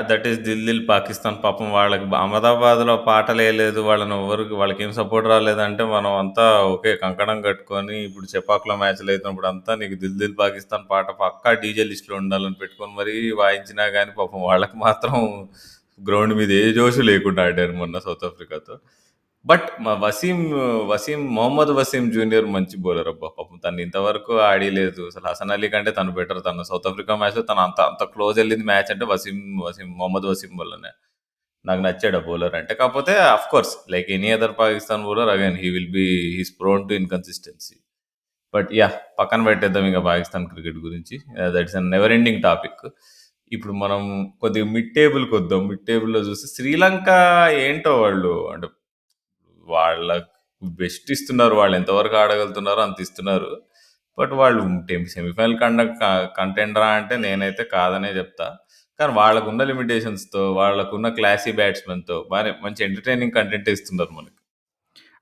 S2: దట్ ఈస్ 'దిల్ దిల్ పాకిస్తాన్' పాపం వాళ్ళకి అహ్మదాబాద్‌లో పాటలేయలేదు. వాళ్ళకేం సపోర్ట్ రాలేదంటే మనం అంతా ఓకే. కంకణం కట్టుకొని ఇప్పుడు చెపాక్‌లో మ్యాచ్‌లయితున్నప్పుడంతా నీకు 'దిల్ దిల్ పాకిస్తాన్' పాట పక్కా డీజే లిస్ట్‌లో ఉండాలని పెట్టుకొని మరీ వాయించినా గానీ పాపం వాళ్ళకి మాత్రం గ్రౌండ్ మీద ఏ జోషు లేకుండా ఆడారు మొన్న సౌత్ ఆఫ్రికాతో. బట్ మా మొహమ్మద్ వసీం జూనియర్ మంచి బౌలర్ అబ్బా! పాపం తను ఇంతవరకు ఆడీలేదు. అసలు హసన్ అలీ కంటే తను బెటర్. తను సౌత్ ఆఫ్రికా మ్యాచ్‌లో తను అంత అంత క్లోజ్ ఎళ్ళింది మ్యాచ్ అంటే మొహమ్మద్ వసీం వల్లనే. నాకు నచ్చాడు ఆ బౌలర్ అంటే. కాకపోతే of course like any other Pakistan bowler again he is prone to inconsistency. But పక్కన పెట్టేద్దాం ఇక పాకిస్తాన్ క్రికెట్ గురించి. That's a never ending topic. ఇప్పుడు మనం కొద్దిగా మిడ్ టేబుల్‌కొద్దాం. మిడ్ టేబుల్‌లో చూస్తే శ్రీలంక ఏంటో వాళ్ళు అంటే వాళ్ళకు బెస్ట్ ఇస్తున్నారు. వాళ్ళు ఎంతవరకు ఆడగలుగుతున్నారో అంత ఇస్తున్నారు. బట్ వాళ్ళు సెమీఫైనల్ కంటెండరా అంటే నేనైతే కాదనే చెప్తా. కానీ వాళ్ళకున్న లిమిటేషన్స్‌తో, వాళ్ళకున్న క్లాసీ బ్యాట్స్‌మెన్‌తో బానే మంచి ఎంటర్‌టైనింగ్ కంటెంటే ఇస్తున్నారు మనకి.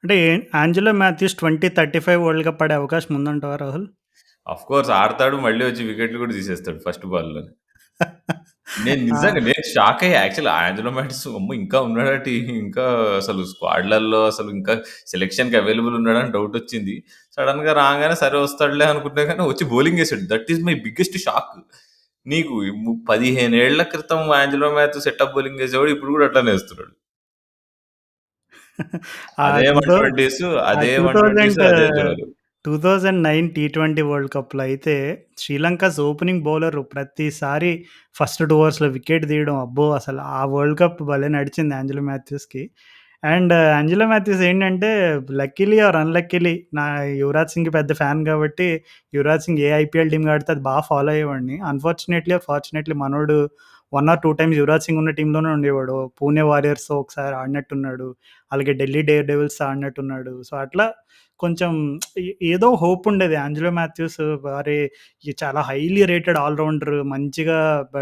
S1: అంటే ఆంజెలో మాథ్యూస్ 2035 వరల్డ్ కప్ ఆడే అవకాశం ఉందంటావా రాహుల్?
S2: ఆఫ్‌కోర్స్ ఆడతాడు. మళ్ళీ వచ్చి వికెట్లు కూడా తీసేస్తాడు ఫస్ట్ బాల్‌లోనే. నేను
S1: ఆ!
S2: నిజంగా నేను షాక్ అయ్యా. యాక్చువల్లీ ఆంజెలో మాథ్యూస్ అమ్మో! ఇంకా ఉన్నాడట ఇంకా అసలు స్క్వాడ్‌లలో అసలు ఇంకా సెలక్షన్‌కి అవైలబుల్ ఉన్నాడని డౌటొచ్చింది. సడెన్‌గా రాంగానే సరే వస్తాడులే అనుకున్నా కానీ వచ్చి బౌలింగ్ ఏసాడు. That is my biggest shock. నీకు 15 ఏళ్ల క్రితం ఆంజెలో మాథ్యూస్ సెటప్ బౌలింగ్ ఏసేవాడు. ఇప్పుడు కూడా అట్లనే ఏస్తున్నాడు.
S1: ఆ
S2: అదే
S1: టూ థౌ
S2: 120స్,
S1: ఆ
S2: అదే 120స్,
S1: 2000
S2: అదే జోరు.
S1: 2009 టీ20 వరల్డ్ కప్‌లో అయితే శ్రీలంకస్ ఓపెనింగ్ బౌలర్ ప్రతిసారి ఫస్ట్ 2 ఓవర్స్‌లో వికెట్ తీయడం అబ్బో! అసలు ఆ వరల్డ్ కప్ భలే నడిచింది ఆంజెలో మాథ్యూస్‌కి. అండ్ ఆంజెలో మాథ్యూస్ ఏంటంటే లక్కీలీ ఆర్ అన్‌లక్కీలీ యువరాజ్ సింగ్‌కి పెద్ద ఫ్యాన్ కాబట్టి యువరాజ్ సింగ్ ఏ ఐపీఎల్ టీమ్ ఆడితే అది ఫాలో అయ్యేవాడిని. అన్‌ఫార్చునేట్‌లీ ఆర్ ఫార్చునేట్‌లీ మనోడు 1 ఆర్ 2 టైమ్స్ యువరాజ్ సింగ్ ఉన్న టీమ్‌లోనే ఉండేవాడు. పూణే వారియర్స్‌తో ఒకసారి ఆడినట్టున్నాడు. అలాగే ఢిల్లీ డేర్ డెవిల్స్‌తో ఆడినట్టున్నాడు. సో, అట్లా కొంచెం ఏదో హోప్ ఉండేది. ఆంజెలో మాథ్యూస్ అరే! చాలా హైలీ రేటెడ్ ఆల్ రౌండర్ మంచిగా బ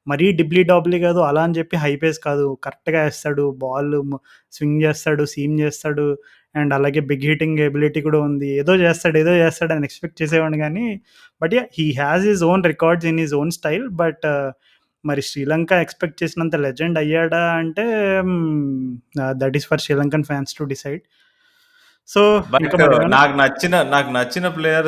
S1: మరీ డిబ్లీ డాబ్లీ కాదు. అలా అని చెప్పి హైపేస్ కాదు. కరెక్ట్‌గా ఏస్తాడు. బాల్ స్వింగ్ చేస్తాడు, సీమ్ చేస్తాడు. అండ్ అలాగే బిగ్ హిట్టింగ్ ఎబిలిటీ కూడా ఉంది. ఏదో చేస్తాడు అని ఎక్స్‌పెక్ట్ చేసేవాడిని గానీ, but yeah! He has his own records in his own style. But మరి శ్రీలంక ఎక్స్‌పెక్ట్ చేసినంత లెజెండ్ అయ్యాడా అంటే that is for Sri Lankan fans to decide. So, ఇంకా
S2: బట్
S1: మరేమన్నా
S2: నాకు నచ్చిన ప్లేయర్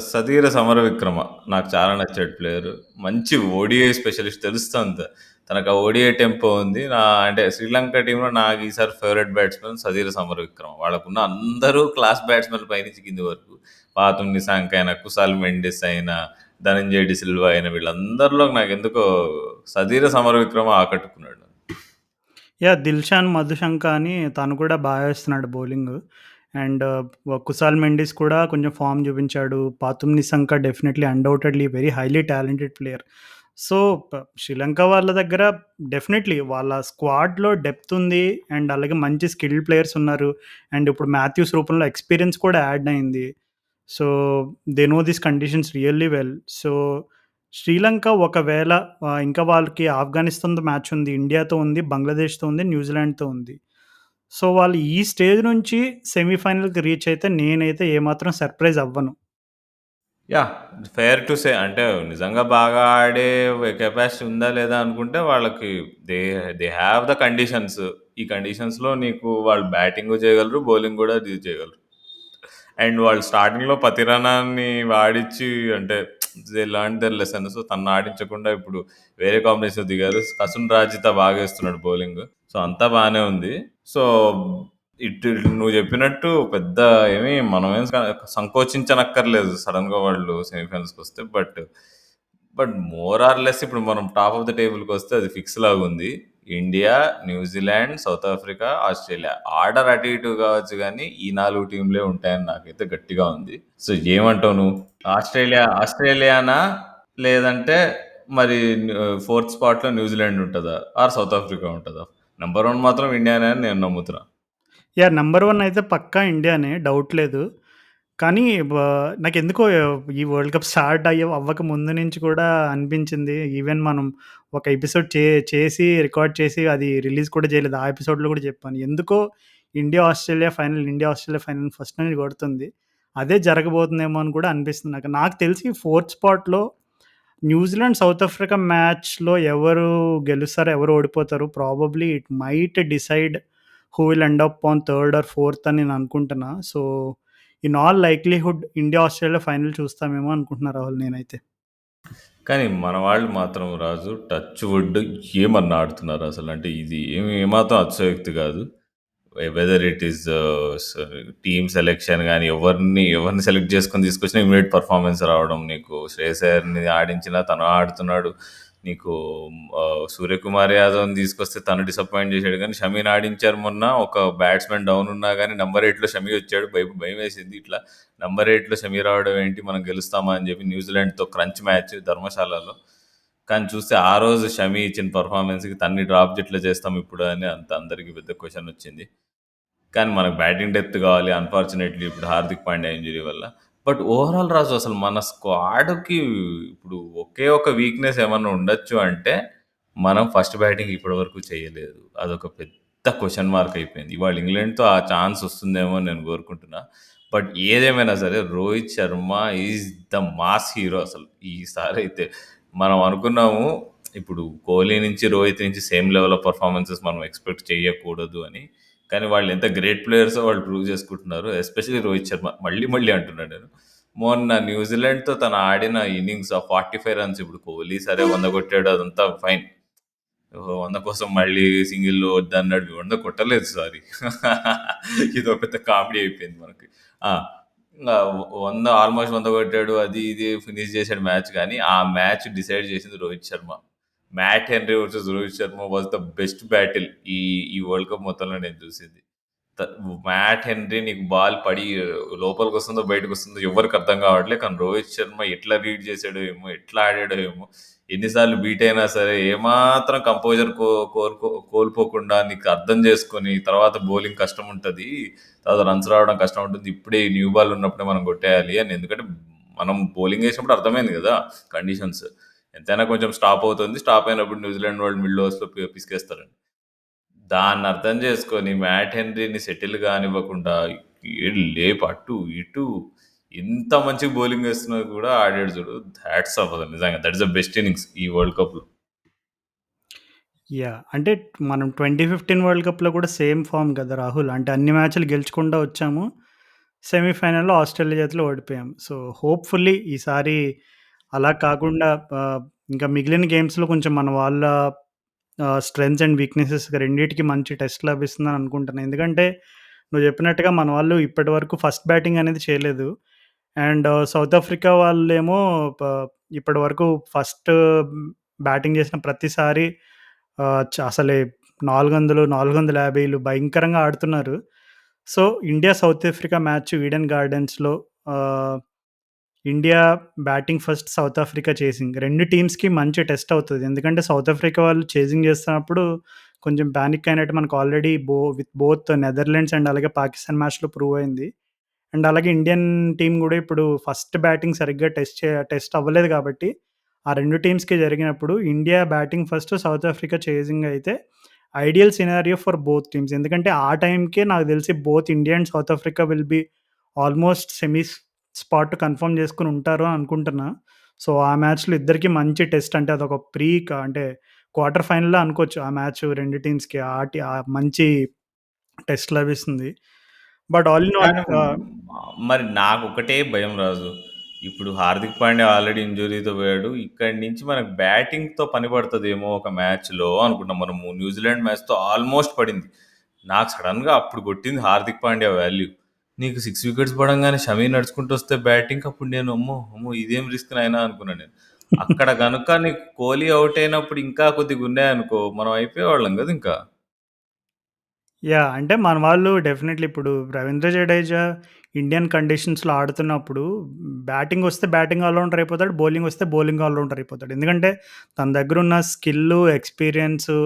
S2: సతీర సమరవిక్రమ. నాకు చాలా నచ్చాడు ప్లేయరు. మంచి ఓడీఐ స్పెషలిస్ట్ తెలుస్తుంది. తనకు ఆ ఓడీఐ టెంపో ఉంది. అంటే శ్రీలంక టీమ్‌లో నాకు ఈసారి ఫేవరెట్ బ్యాట్స్‌మన్ సతీర సమరవిక్రమ. వాళ్ళకున్న అందరూ క్లాస్ బ్యాట్స్‌మన్‌లు పైనుంచి కింది వరకు. పాతుమ్ నిసాంక్ అయినా, కుసాల్ మెండిస్ అయినా, ధనంజయ్ డిసిల్వా అయినా వీళ్ళందరిలో నాకెందుకో సతీర సమరవిక్రమ ఆకట్టుకున్నాడు.
S1: యాహ్! 'దిల్‌షాన్ మధుశంక' అని తను కూడా ఏస్తున్నాడు బౌలింగు. అండ్ కుసాల్ మెండిస్ కూడా కొంచెం ఫార్మ్ చూపించాడు. Pathum Nissanka definitely undoubtedly very highly talented player. So, Sri Lanka వాళ్ళ దగ్గర డెఫినైట్‌లీ వాళ్ళ స్క్వాడ్‌లో డెప్త్ ఉంది. అండ్ అలాగే మంచి స్కిల్డ్ ప్లేయర్స్ ఉన్నారు. అండ్ ఇప్పుడు మాథ్యూస్ రూపంలో ఎక్స్‌పీరియన్స్ కూడా యాడ్ అయింది. So, they know these conditions really well. So, Sri Lanka ఒకవేళ ఇంకా వాళ్ళకి ఆఫ్ఘనిస్తాన్‌తో మ్యాచ్ ఉంది. ఇండియాతో ఉంది. బంగ్లాదేశ్‌తో ఉంది. న్యూజిలాండ్‌తో ఉంది. సో, వాళ్ళు ఈ స్టేజ్ నుంచి సెమీఫైనల్‌కి రీచ్ అయితే నేనైతే ఏమాత్రం సర్ప్రైజ్ అవ్వను.
S2: యాహ్! ఫెయిర్ టు సే అంటే నిజంగా బాగా ఆడే కెపాసిటీ ఉందా లేదా అనుకుంటే వాళ్ళకి they they have the conditions. ఈ కండిషన్స్‌లో నీకు వాళ్ళు బ్యాటింగు చేయగలరు, బౌలింగ్ కూడా చేయగలరు. అండ్ వాళ్ళు స్టార్టింగ్‌లో పతిరానాని వాడిచ్చి అంటే they learn their lesson. So, తనని ఆడించకుండా ఇప్పుడు వేరే కాంబినేషన్‌లో దిగారు. కసున్ రాజిత బాగేస్తున్నాడు బౌలింగ్. సో, అంతా బానే ఉంది. సో, ఇటు నువ్వు చెప్పినట్టు పెద్ద మనమేం సంకోచించనక్కర్లేదు సడెన్‌గా వాళ్ళు సెమీఫైనల్స్‌కొస్తే. బట్ మోర్ ఆర్ లెస్ ఇప్పుడు మనం టాప్ ఆఫ్ ద టేబుల్‌కొస్తే అది ఫిక్స్ లాగుంది. India, New Zealand, South Africa, Australia. Order అటు ఇటు కావచ్చు గానీ, ఈ 4 టీమ్‌లే ఉంటాయని నాకైతే గట్టిగా ఉంది. సో, ఏమంటావు నువ్వు? ఆస్ట్రేలియానా? లేదంటే మరి ఫోర్త్ స్పాట్‌లో న్యూజిలాండ్ ఉంటదా? ఆర్ సౌత్ ఆఫ్రికా ఉంటదా? నంబర్ 1 మాత్రం ఇండియానే అని నేను నమ్ముతున్నా.
S1: యాహ్! నంబర్ 1 అయితే పక్కా ఇండియానే డౌట్ లేదు. కానీ నాకెందుకో ఈ వరల్డ్ కప్ స్టార్ట్ అవ్వక ముందు నుంచి కూడా అనిపించింది. ఈవెన్ మనం ఒక ఎపిసోడ్ చేసి రికార్డ్ చేసి అది రిలీజ్ కూడా చేయలేదు. ఆ ఎపిసోడ్‌లో కూడా చెప్పాను. ఎందుకో ఇండియా, ఆస్ట్రేలియా ఫైనల్ ఫస్ట్ నుంచి కొడుతుంది. అదే జరగబోతుందేమో అని కూడా అనిపిస్తుంది నాకు. నాకు తెలిసి ఫోర్త్ స్పాట్‌లో న్యూజిలాండ్, సౌత్ ఆఫ్రికా మ్యాచ్‌లో ఎవరు గెలుస్తారో, ఎవరు ఓడిపోతారో probably it might decide who will end up on third or fourth అని నేను అనుకుంటున్నా. So, in all likelihood India, Australia final చూస్తామేమో అనుకుంటున్నా రాహుల్ నేనైతే.
S2: కానీ మన వాళ్ళు మాత్రం రాజు టచ్ వుడ్ ఏమన్నా ఆడుతున్నారు అసలు. అంటే ఇది ఏమాత్రం అతిశయోక్తి కాదు. Whether it is team selection గానీ, ఎవరిని సెలెక్ట్ చేసుకొని తీసుకొచ్చినా ఇమ్మీడియేట్ పర్ఫార్మెన్స్ రావడం. నీకు శ్రేయస్ అయ్యర్‌ని ఆడించినా తను ఆడుతున్నాడు. నీకు సూర్యకుమార్ యాదవ్‌ని తీసుకొస్తే తను డిసప్పాయింట్ చేసాడు గానీ, షమీని ఆడించారు మొన్న. ఒక బ్యాట్స్‌మెన్ డౌన్ ఉన్నా గానీ నంబర్ 8లో షమీ వచ్చాడు. భయమేసింది. ఇట్లా నంబర్ 8లో షమీ రావడం ఏంటి? మనం గెలుస్తామా అని చెప్పి న్యూజిలాండ్‌తో క్రంచ్ మ్యాచ్ ధర్మశాలలో. కానీ చూస్తే ఆ రోజు షమీ ఇచ్చిన పర్ఫార్మెన్స్‌కి తన్ని డ్రాప్ జట్లా చేస్తాం ఇప్పుడు అని అందరికి పెద్ద క్వెషన్ వచ్చింది. కానీ మనకు బ్యాటింగ్ డెప్త్ కావాలి. అన్‌ఫార్చునేట్‌లీ ఇప్పుడు హార్దిక్ పాండ్యా ఇంజరీ వల్ల. బట్ ఓవరాల్ రాజు అసలు మన స్క్వాడ్‌కి ఇప్పుడు ఒకే ఒక వీక్‌నెస్ ఏమన్నా ఉండొచ్చు అంటే, మనం ఫస్ట్ బ్యాటింగ్ ఇప్పటివరకు చేయలేదు. అదొక పెద్ద క్వెషన్ మార్క్ అయిపోయింది. ఇవాళ ఇంగ్లాండ్‌తో ఆ ఛాన్స్ వస్తుందేమో అని నేను కోరుకుంటున్నా. బట్ ఏదేమైనా సరే Rohit Sharma is the mass hero అసలు. ఈసారైతే మనం అనుకున్నాము ఇప్పుడు కోహ్లీ నుంచి, రోహిత్ నుంచి సేమ్ లెవెల్ ఆఫ్ పెర్ఫార్మన్సెస్ మనం ఎక్స్‌పెక్ట్ చేయకూడదు అని. కానీ వాళ్ళు ఎంత గ్రేట్ ప్లేయర్సో వాళ్ళు ప్రూవ్ చేసుకుంటున్నారు. ఎస్పెషల్లీ రోహిత్ శర్మ. మళ్ళీ మళ్ళీ అంటున్నాను నేను. మొన్న న్యూజిలాండ్‌తో తను ఆడిన ఇన్నింగ్స్ ఆ 45 రన్స్ ఇప్పుడు కోహ్లీ సరే 100 కొట్టాడు అదంతా ఫైన్. ఓహో! 100 కోసం మళ్ళీ సింగిల్‌లు వద్దన్నాడు. 100 కొట్టలేదు సారీ. ఇదో పెద్ద కామెడీ అయిపోయింది మనకి. ఆ! ఇంగ 100 ఆల్‌మోస్ట్ 100 కొట్టాడు. అది ఇది ఫినిష్ చేసాడు మ్యాచ్ గానీ, ఆ మ్యాచ్ డిసైడ్ చేసింది Rohit Sharma. Matt Henry versus Rohit Sharma was the best battle ఈ ఈ వరల్డ్ కప్ మొత్తంలో నేను చూసింది. త మ్యాట్ హెన్రీ నీకు బాల్ పడి లోపలికొస్తుందో, బయటకొస్తుందో ఎవ్వరికీ అర్థం కావట్లే. కానీ రోహిత్ శర్మ ఎట్లా రీడ్ చేసాడో ఏమో, ఎట్లా ఆడాడో ఏమో, ఎన్ని సార్లు బీట్ అయినా సరే ఏమాత్రం కంపోజర్ కోల్పోకుండా నీకు అర్థం చేసుకొని తర్వాత బౌలింగ్ కష్టం ఉంటది. తర్వాత రన్స్ రావడం కష్టం ఉంటుంది. ఇప్పుడే ఈ న్యూ బాల్ ఉన్నప్పుడే మనం కొట్టేయాలి అని. ఎందుకంటే మనం బౌలింగ్ ఏసినప్పుడు అర్థమైంది కదా కండిషన్స్. ఎంతైనా కొంచెం స్టాప్ అవుతుంది. స్టాప్ అయినప్పుడు న్యూజిలాండ్ వాళ్ళు మిడ్ ఓవర్స్‌లో పిసికేస్తారని. దాన్నర్థం చేసుకొని మ్యాట్ హెన్రీని సెటిల్ గానివ్వకుండా లేపు అటు, ఇటు ఇంత మంచిగా బౌలింగ్ ఏస్తున్నా కూడా ఆడాడు చూడు. హ్యాట్స్ ఆఫ్ అసలు నిజంగా. That is the best innings ఈ వరల్డ్ కప్‌లో.
S1: యాహ్! అంటే మనం 2015 వరల్డ్ కప్‌లో కూడా సేమ్ ఫార్మ్ కదా రాహుల్. అంటే అన్ని మ్యాచ్‌లు గెలుచుకుంటా వచ్చాము. సెమీఫైనల్‌లో ఆస్ట్రేలియా చేతిలో ఓడిపోయాం. సో, హోప్‌ఫుల్లీ ఈసారి అలా కాకుండా ఇంకా మిగిలిన గేమ్స్‌లో కొంచెం మన వాళ్ళ స్ట్రెంగ్త్స్ అండ్ వీక్‌నెసెస్ రెండిటికి మంచి టెస్ట్ లభిస్తుందని అనుకుంటున్నా. ఎందుకంటే నువ్వు చెప్పినట్టుగా మన వాళ్ళు ఇప్పటివరకు ఫస్ట్ బ్యాటింగ్ అనేది చేయలేదు. అండ్ సౌత్ ఆఫ్రికా వాళ్ళేమో ప ఇప్పటివరకు ఫస్ట్ బ్యాటింగ్ చేసిన ప్రతిసారి అసలే 400, 450లు భయంకరంగా ఆడుతున్నారు. So, India South Africa match Eden గార్డెన్స్‌లో ah, India batting first, South Africa chasing. 2 టీమ్స్‌కి మంచి టెస్ట్ అవుతది. ఎందుకంటే సౌత్ ఆఫ్రికా వాళ్ళు చేసింగ్ చేస్తున్నప్పుడు కొంచెం పానిక్ అయినట్టు మనకు already with both Netherlands and అలాగే పాకిస్తాన్ మ్యాచ్‌లో ప్రూవ్ అయింది. అండ్ అలాగే ఇండియన్ టీమ్ గూడా ఇప్పుడు ఫస్ట్ బ్యాటింగ్ సరిగ్గా టెస్ట్ అవ్వలేదు కాబట్టి, ఆ 2 టీమ్స్‌కి జరిగినప్పుడు India batting first, South Africa chasing అయితే ideal scenario for both teams. ఎందుకంటే ఆ టైంకే నాకు తెలిసి both India and South Africa will be almost spot confirm చేసుకొని ఉంటారు అని అనుకుంటున్నా. సో, ఆ మ్యాచ్‌లో ఇద్దరికీ మంచి టెస్ట్ అంటే అదొక అంటే క్వార్టర్ ఫైనల్‌లా అనుకోవచ్చు ఆ మ్యాచ్ 2 టీమ్స్‌కి. ఆ మంచి టెస్ట్ లభిస్తుంది. బట్ ఆల్ ఇన్ ఆల్
S2: కానీ మరి నాకొకటే భయం రాజు. ఇప్పుడు 'హార్దిక్ పాండ్యా' ఆల్రెడీ ఇంజ్యూరీతో పోయాడు. ఇక్కడి నుంచి మనకు బ్యాటింగ్‌తో పని పడతదేమో ఒక మ్యాచ్‌లో అనుకున్నాం. మనము న్యూజిలాండ్ మ్యాచ్‌తో ఆల్మోస్ట్ పడింది. నాకు సడెన్‌గా అప్పుడు కొట్టింది 'హార్దిక్ పాండ్యా' వాల్యూ. నీకు 6 వికెట్స్ పడంగానే షమి నడుచుకుంటూ వస్తే బ్యాటింగ్‌కి అప్పుడు నేను అమ్మో! అమ్మో! ఇదేం రిస్క్ నాయనా అనుకున్నా నేను. అక్కడ గనుక నీకు కోహ్లీ ఔట్ అయినప్పుడు ఇంకా కొద్దిగా ఉన్నాయనుకో మనం అయిపోయేవాళ్ళం కదా ఇంకా.
S1: యాహ్! అంటే మన వాళ్ళు డెఫినెట్‌లీ ఇప్పుడు రవీంద్ర జడేజా ఇండియన్ కండిషన్స్‌లో ఆడుతున్నప్పుడు బ్యాటింగ్ వస్తే బ్యాటింగ్ ఆల్‌రౌండర్ అయిపోతాడు. బౌలింగ్ వస్తే బౌలింగ్ ఆల్‌రౌండర్ అయిపోతాడు. ఎందుకంటే తన దగ్గరున్న స్కిల్లు, ఎక్స్‌పీరియన్సు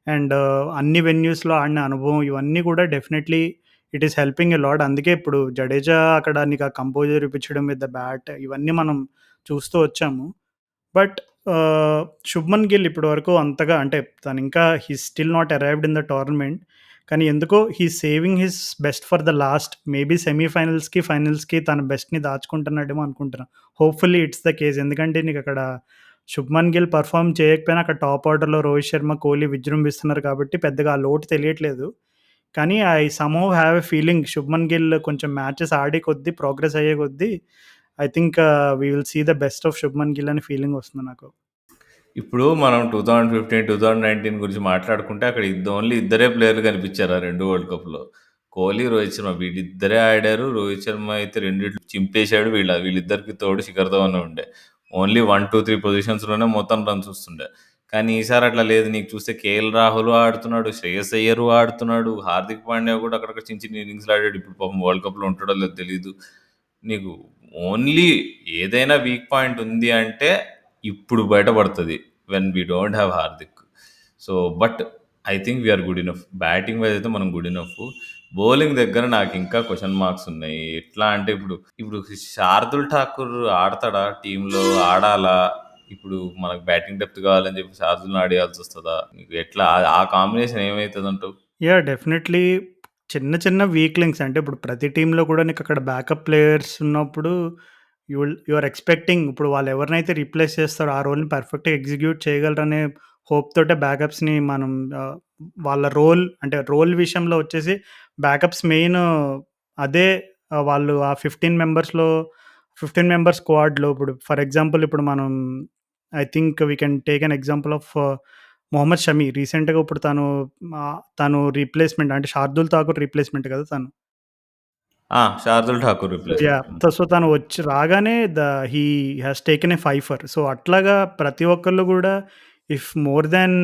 S1: అండ్ అన్ని వెన్యూస్‌లో ఆడిన అనుభవం ఇవన్నీ కూడా definitely it is helping a lot. అందుకే ఇప్పుడు జడేజా అక్కడ నీకు ఆ కంపోజర్ ఇప్పించడం విత్ ద బ్యాట్ ఇవన్నీ మనం చూస్తూ వచ్చాము. బట్ శుభ్మన్ గిల్ ఇప్పటి వరకు అంతగా అంటే తనింకా still not arrived in the tournament. కానీ ఎందుకో saving his best for the last. Maybe సెమీఫైనల్స్‌కి, ఫైనల్స్‌కి తన బెస్ట్‌ని దాచుకుంటున్నాడేమో అనుకుంటున్నా. Hopefully it's the case. ఎందుకంటే నీకక్కడ శుభ్మన్ గిల్ పెర్ఫార్మ్ చేయకపోయినా అక్కడ టాప్ ఆర్డర్‌లో రోహిత్ శర్మ, కోహ్లీ విజృంభిస్తున్నారు కాబట్టి పెద్దగా ఆ లోటు తెలియట్లేదు. కానీ I somehow have a feeling Shubman Gill కొంచెం మ్యాచెస్ ఆడే కొద్దీ, ప్రోగ్రెస్ అయ్యే కొద్దీ I think we will see the best of Shubman Gill అనే ఫీలింగ్ వస్తుంది నాకు.
S2: ఇప్పుడు మనం 2015, 2019 గురించి మాట్లాడుకుంటే అక్కడ ఓన్లీ ఇద్దరే ప్లేయర్లు కనిపించారు ఆ 2 వరల్డ్ కప్‌లో. కోహ్లీ, రోహిత్ శర్మ వీళ్ళిద్దరే ఆడారు. రోహిత్ శర్మ అయితే రెండిట్లో చింపేశాడు. వీళ్ళిద్దరికి తోడు శిఖర్ ధవన్ ఉండే. ఓన్లీ 1, 2, 3 పొజిషన్స్‌లోనే మొత్తం రన్స్ వస్తుండే. కానీ ఈసారి అట్లా లేదు. నీకు చూస్తే కేఎల్ రాహుల్ ఆడుతున్నాడు, శ్రేయస్ అయ్యర్ ఆడుతున్నాడు, హార్దిక్ పాండ్యా కూడా అక్కడక్కడ చిన్న చిన్న ఇన్నింగ్స్‌లు ఆడాడు. ఇప్పుడు పాపం వరల్డ్ కప్‌లో ఉంటాడో లేదో తెలీదు. నీకు ఓన్లీ ఏదైనా వీక్ పాయింట్ ఉంది అంటే ఇప్పుడు బయటపడతది. When we don't have Hardik. So, but I think we're good enough. Batting wise అయితే మనం గుడ్ ఇనఫ్. బౌలింగ్ దగ్గర నాకు ఇంకా క్వెషన్ మార్క్స్ ఉన్నాయి. ఎట్లా అంటే ఇప్పుడు శార్దుల్ ఠాకూర్ ఆడతాడా టీంలో? ఆడాలా? ఇప్పుడు మనకు బ్యాటింగ్ డెప్త్ కావాలని చెప్పి శార్దుల్‌ని ఆడియాల్సొస్తదా? నీకు ఎట్లా ఆ కాంబినేషన్ ఏమైతదంటావు?
S1: యాహ్! డెఫినెట్‌లీ చిన్న చిన్న వీక్ లింక్స్ అంటే ఇప్పుడు ప్రతి టీమ్‌లో కూడా నీకక్కడ బ్యాకప్ ప్లేయర్స్ ఉన్నప్పుడు యూ ఆర్ ఎక్స్‌పెక్టింగ్ ఇప్పుడు వాళ్ళెవరినైతే రీప్లేస్ చేస్తారో ఆ రోల్‌ని పర్ఫెక్ట్‌గా ఎగ్జిక్యూట్ చేయగలరనే హోప్ తోటే బ్యాకప్స్‌ని మనం వాళ్ళ రోల్ విషయంలో వచ్చేసి బ్యాకప్స్ మెయిన్ అదే వాళ్ళు ఆ 15 మెంబర్స్ స్క్వాడ్‌లో ఇప్పుడు ఫర్ ఎగ్జాంపుల్ ఇప్పుడు మనం I think we can take an example of Mohammed Shami రీసెంట్‌గా ఇప్పుడు తను రీప్లేస్‌మెంట్ అంటే షార్దుల్ ఠాకూర్ రీప్లేస్‌మెంట్ కదా తను.
S2: ఆ! Shardul Thakur
S1: so, yeah!
S2: Replacement.
S1: So, తను వచ్చి రాగానే he has taken a fifer. So, అట్లాగా ప్రతి ఒక్కళ్ళు గూడా ఇఫ్ మోర్ దాన్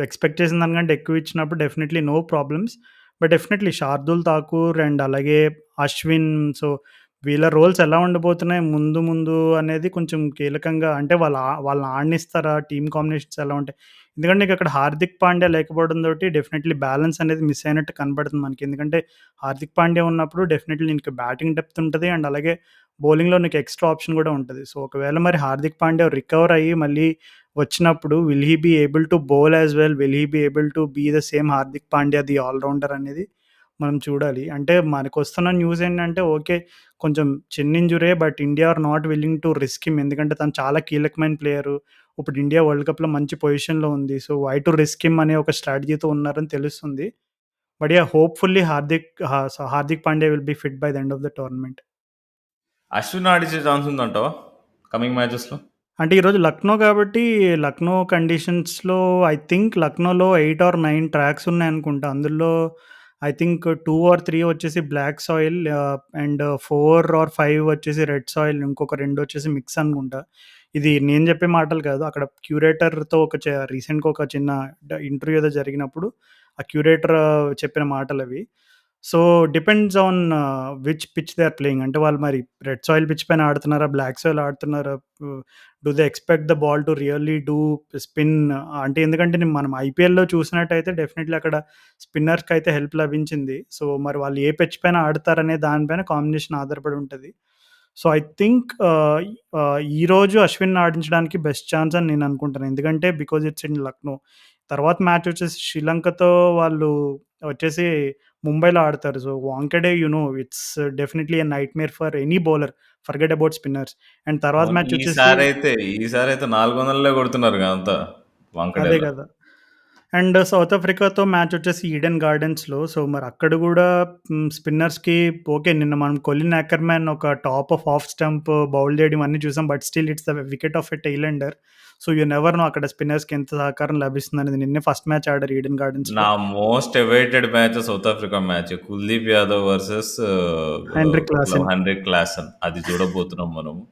S1: ఎక్స్‌పెక్ట్ చేసిన దానికంటే ఎక్కువ ఇచ్చినప్పుడు definitely no problems. But definitely Shardul Thakur and అలాగే అశ్విన్ సో, వీళ్ళ రోల్స్ ఎలా ఉండబోతున్నాయి ముందు ముందు అనేది కొంచెం కీలకంగా అంటే వాళ్ళని ఆడనిస్తారా? టీమ్ కాంబినేషన్స్ ఎలా ఉంటాయి? ఎందుకంటే నీకక్కడ హార్దిక్ పాండ్యా లేకపోవడంతోటి డెఫినైట్‌లీ బ్యాలెన్స్ అనేది మిస్ అయినట్టు కనపడుతుంది మనకి. ఎందుకంటే హార్దిక్ పాండ్యా ఉన్నప్పుడు డెఫినెట్‌లీ నీకు బ్యాటింగ్ డెప్త్ ఉంటది. అండ్ అలాగే బౌలింగ్‌లో నీకు ఎక్స్‌ట్రా ఆప్షన్ గూడా ఉంటది. సో, ఒకవేళ మరి హార్దిక్ పాండ్యా రికవర్ అయ్యి మళ్ళీ వచ్చినప్పుడు will he be able to bowl as well? Will he be able to be the same Hardik Pandya the all rounder అనేది మనం చూడాలి. అంటే మనకొస్తున్న న్యూస్ ఏంటంటే ఓకే. కొంచెం చిన్న ఇంజ్యూరే but India are not willing to risk him. ఎందుకంటే తను చాలా కీలకమైన ప్లేయరు. ఇప్పుడు ఇండియా వరల్డ్ కప్‌లో మంచి పొజిషన్‌లో ఉంది. So, why to risk him అనే ఒక స్ట్రాటజీతో ఉన్నారని తెలుస్తుంది. But yeah, hopefully Hardik Pandya will be fit by the end of the tournament.
S2: Ashwin ఆడించే ఛాన్స్ ఉందంటావా? కమింగ్ మ్యాచెస్‌లో?
S1: అంటే ఈరోజు లక్నో కాబట్టి, లక్నో కండిషన్స్‌లో ఐ థింక్ లక్నోలో 8 ఆర్ 9 ట్రాక్స్ ఉన్నాయనుకుంటా. అందులో ఐ థింక్ 2 ఆర్ 3 వచ్చేసి బ్లాక్ సాయిల్ అండ్ 4 ఆర్ 5 వచ్చేసి రెడ్ సాయిల్. ఇంకొక 2 వచ్చేసి మిక్స్ అనుకుంటా. ఇది నేను చెప్పే మాటలు కాదు. అక్కడ క్యూరేటర్‌తో రీసెంట్‌గా ఒక చిన్న ఇంటర్వ్యూ ఏదో జరిగినప్పుడు ఆ క్యూరేటర్ చెప్పిన మాటలవి. So, depends on which pitch they are playing. అంటే వాళ్ళు మరి రెడ్ సాయిల్ పిచ్ పైన ఆడుతున్నారా? బ్లాక్ సాయిల్ ఆడుతున్నారా? Do they expect the ball to really do spin అంటే ఎందుకంటే మనం ఐపీఎల్‌లో చూసినట్టయితే డెఫినైట్‌లీ అక్కడ స్పిన్నర్స్‌కయితే హెల్ప్ లభించింది. సో, మరి వాళ్ళు ఏ పిచ్ పైన ఆడతారనే దాని పైన కాంబినేషన్ ఆధారపడి ఉంటది. సో, ఐ థింక్ ఈరోజు అశ్విన్‌ని ఆడించడానికి బెస్ట్ ఛాన్స్ అని నేను అనుకుంటాను. ఎందుకంటే బికాజ్ ఇట్స్ ఇన్ లక్నో. తర్వాత మ్యాచ్ వచ్చేసి శ్రీలంకతో వాళ్ళు వచ్చేసి ముంబైలో ఆడతారు. So, Wankhede it's definitely a nightmare for any bowler. Forget about spinners. And తర్వాత
S2: అవును.
S1: మ్యాచ్ వచ్చేసి
S2: ఈసారైతే 400లే కొడుతున్నారుగా అంతా
S1: అదే
S2: వాంకడేలో.
S1: గదా! అండ్ సౌత్ ఆఫ్రికాతో మ్యాచ్ వచ్చేసి ఈడెన్ గార్డెన్స్‌లో. సో, మరి అక్కడ గూడా స్పిన్నర్స్‌కి ఓకే. నిన్న మనం కొలిన్ యాకర్‌మ్యాన్ ఒక top of half stump bowl చేయడం అన్నీ చూసాం. But still it's the wicket of a tailender. So, you never know అక్కడ స్పిన్నర్స్‌కి ఎంత సహకారం లభిస్తుందనేది. నిన్నే ఫస్ట్ మ్యాచ్ ఆడారు ఈడెన్ గార్డెన్స్‌లో.
S2: నా most awaited match south Africa match. Kuldeep Yadav versus
S1: Heinrich Klaasen.
S2: Heinrich Klaasen. అది చూడబోతున్నాం మనము.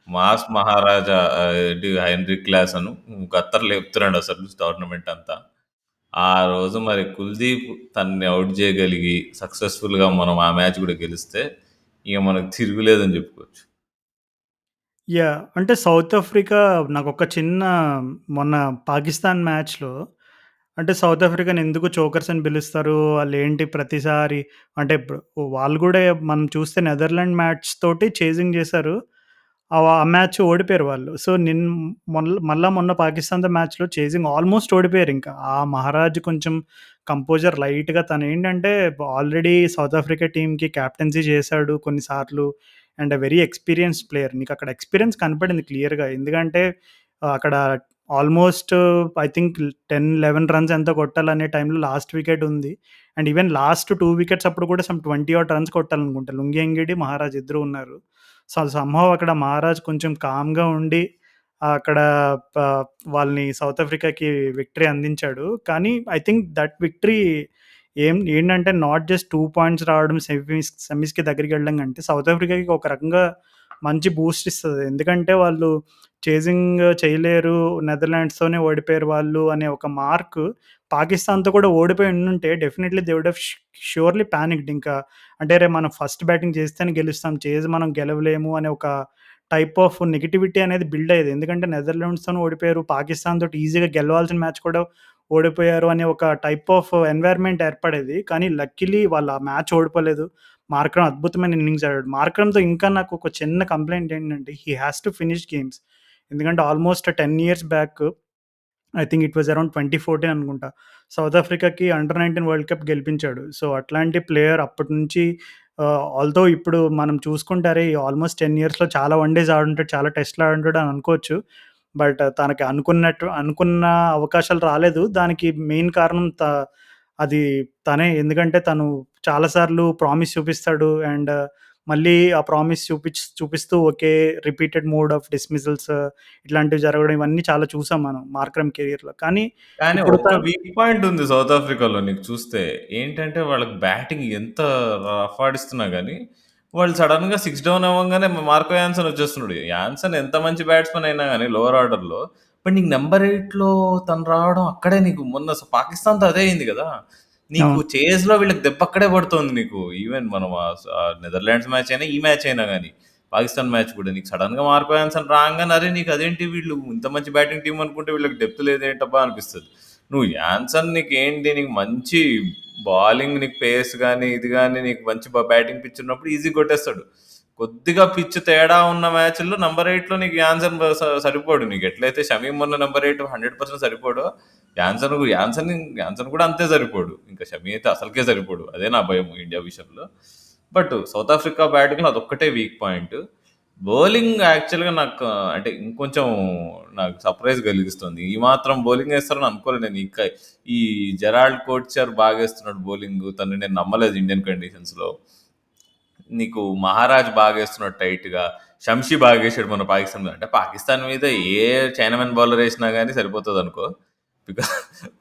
S2: మాస్ మహారాజా ఏంటి హెన్రిక్ క్లాసన్ గత్తర్ లేపుతున్నాడు అసలు టోర్నమెంట్ అంతా. ఆ రోజు మరి కుల్దీప్ తనని ఔట్ చేయగలిగి సక్సెస్‌ఫుల్‌గా మనం ఆ మ్యాచ్ కూడా గెలిస్తే ఇక మనకు తిరుగులేదని చెప్పుకోవచ్చు.
S1: యాహ్! అంటే సౌత్ ఆఫ్రికా నాకొక చిన్న మొన్న పాకిస్తాన్ మ్యాచ్‌లో అంటే సౌత్ ఆఫ్రికాని ఎందుకు చోకర్స్ అని పిలుస్తారు? వాళ్ళేంటి ప్రతిసారి అంటే ఇప్పుడు వాళ్ళు గూడా మనం చూస్తే నెదర్లాండ్ మ్యాచ్ తోటి చేజింగ్ చేశారు. ఆ మ్యాచ్ ఓడిపోయారు వాళ్ళు. సో, మొన్న పాకిస్తాన్‌తో మ్యాచ్‌లో చేజింగ్ ఆల్‌మోస్ట్ ఓడిపోయారింక. ఆ మహారాజ్ కొంచెం కంపోజర్ లైట్‌గా తనేంటంటే ఆల్రెడీ సౌత్ ఆఫ్రికా టీమ్‌కి కెప్టెన్సీ చేశాడు కొన్ని సార్లు. And very experienced player. నీకక్కడ ఎక్స్‌పీరియన్స్ కనపడింది క్లియర్‌గా. ఎందుకంటే అక్కడ ఆల్‌మోస్ట్ ఐ థింక్ 10, 11 రన్స్ ఎంతో కొట్టాలనే టైంలో లాస్ట్ వికెట్ ఉంది. అండ్ ఈవెన్ లాస్ట్ 2 వికెట్స్ అప్పుడు కూడా 20 ఆట్ రన్స్ కొట్టాలనుకుంటా. లుంగి ఎంగిడి, మహారాజ్ ఇద్దరు ఉన్నారు. సో, సమ్‌హౌ అక్కడ మహారాజ్ కొంచెం కామ్‌గా ఉండి అక్కడ ప వాళ్ళని సౌత్ ఆఫ్రికాకి విక్టరీ అందించాడు. కానీ ఐ థింక్ దట్ విక్టరీ ఏంటంటే నాట్ జస్ట్ 2 పాయింట్స్ రావడం సెమీస్‌కి దగ్గరికెళ్ళడం కంటే సౌత్ ఆఫ్రికాకి ఒక రకంగా మంచి బూస్ట్ ఇస్తది. ఎందుకంటే వాళ్ళు చేజింగ్ చేయలేరు. నెదర్లాండ్స్‌తోనే ఓడిపోయారు వాళ్ళు అనే ఒక మార్క్ పాకిస్తాన్‌తో కూడా ఓడిపోయి ఉండుంటే definitely they would have surely panicked ఇంకా. అంటే అరే! మనం ఫస్ట్ బ్యాటింగ్ చేస్తేనే గెలుస్తాం. మనం గెలవలేము అనే ఒక టైప్ ఆఫ్ నెగటివిటీ అనేది బిల్డ్ అయ్యేది. ఎందుకంటే నెదర్లాండ్స్‌తోని ఓడిపోయారు. పాకిస్తాన్ తోటి ఈజీగా గెలవాల్సిన మ్యాచ్ కూడా ఓడిపోయారు అనే ఒక టైప్ ఆఫ్ ఎన్వైర్న్‌మెంట్ ఏర్పడేది. కానీ లక్కీలీ వాళ్ళు ఆ మ్యాచ్ ఓడిపోలేదు. అద్భుతమైన ఇన్నింగ్స్ ఆడాడు. మార్క్రమ్‌తో ఇంకా నాకు ఒక చిన్న కంప్లెయింట్ ఏంటంటే he has to finish games. ఎందుకంటే almost 10 years back I think it was around 2014 అనుకుంటా. సౌత్ ఆఫ్రికాకి అండర్ 19 వరల్డ్ కప్ గెలిపించాడు. సో, అట్లాంటి ప్లేయర్ అప్పటి నుంచి ఆల్‌దో ఇప్పుడు మనం చూసుకుంటే అరే! ఆల్మోస్ట్ 10 ఇయర్స్‌లో చాలా వన్ డేస్ ఆడుంటాడు, చాలా టెస్ట్‌లు ఆడుంటాడు అని అనుకోవచ్చు. బట్ తనకి అనుకున్న అవకాశాలు రాలేదు. దానికి మెయిన్ కారణం అది తనే. ఎందుకంటే తను చాలా సార్లు ప్రామిస్ చూపిస్తాడు. అండ్ మళ్ళీ ఆ ప్రామిస్ చూపిస్తూ ఒకే రిపీటెడ్ మోడ్ ఆఫ్ డిస్మిసల్స్ ఇట్లాంటివి జరగడం ఇవన్నీ చాలా చూసాం మనం మార్క్రమ్ కెరియర్‌లో. కానీ
S2: కానీ
S1: ఇప్పుడు
S2: ఒక్క వీక్ పాయింట్ ఉంది సౌత్ ఆఫ్రికాలో నీకు చూస్తే. ఏంటంటే వాళ్ళకి బ్యాటింగ్ ఎంత రఫ్ ఆడిస్తున్నా గానీ, వాళ్ళు సడెన్‌గా 6 డౌన్ అవ్వంగానే మార్కో యాన్సన్ వచ్చేస్తున్నాడు. యాన్సన్ ఎంత మంచి బ్యాట్స్‌మన్ అయినా గానీ లోవర్ ఆర్డర్‌లో, బట్ నీకు నంబర్ 8లో తను రావడం అక్కడే నీకు మొన్న పాకిస్తాన్‌తో అదే అయింది గదా! నీకు
S1: అవును.
S2: చేజ్‌లో వీళ్ళకి దెబ్బ అక్కడే పడుతోంది నీకు. ఈవెన్ మనం నెదర్లాండ్స్ మ్యాచ్ అయినా, ఈ మ్యాచ్ అయినా గానీ. పాకిస్తాన్ మ్యాచ్ కూడా నీకు సడన్‌గా మార్కో యాన్సన్ రాంగానే అరే! నీకు అదేంటి వీళ్ళు ఇంత మంచి బ్యాటింగ్ టీమ్ అనుకుంటే వీళ్ళకి డెప్త్ లేదేంటబ్బా అనిపిస్తది. నువ్వు యాన్సన్ నీకేంటి నీకు మంచి బౌలింగ్ నీకు పేస్ గాని, ఇది గాని నీకు మంచి బ్యాటింగ్ పిచ్ ఉన్నప్పుడు ఈజీగా కొట్టేస్తాడు. కొద్దిగా పిచ్ తేడా ఉన్న మ్యాచ్‌ల్లో నంబర్ 8లో నీకు యాన్సన్ సరిపోడు. నీకు ఎట్లయితే షమీ మొన్న నంబర్ 8 100% సరిపోడో యాన్సన్ కూడా అంతే సరిపోడు. ఇంకా షమీ అయితే అసలుకే సరిపోడు. అదే నా భయం ఇండియా విషయంలో. బట్ సౌత్ ఆఫ్రికా బ్యాటింగ్‌లో అదొక్కటే వీక్ పాయింట్. బౌలింగ్ యాక్చువల్‌గా నాకు అంటే ఇంకొంచెం నాకు సర్ప్రైజ్ కలిగిస్తుంది. ఈ మాత్రం బౌలింగ్ ఏస్తారని అనుకోలేదు నేను. ఇంకా ఈ జెరాల్డ్ కోట్చర్ బాగేస్తున్నాడు బౌలింగ్. తనని నేను నమ్మలేదు ఇండియన్ కండిషన్స్‌లో. నీకు మహారాజ్ బాగేస్తున్నాడు టైట్‌గా. షంషీ బాగేసాడు మొన్న పాకిస్తాన్ మీద. అంటే పాకిస్తాన్ మీద ఏ చైనామన్ బౌలర్ ఏసినా గాని సరిపోతదనుకో. బికా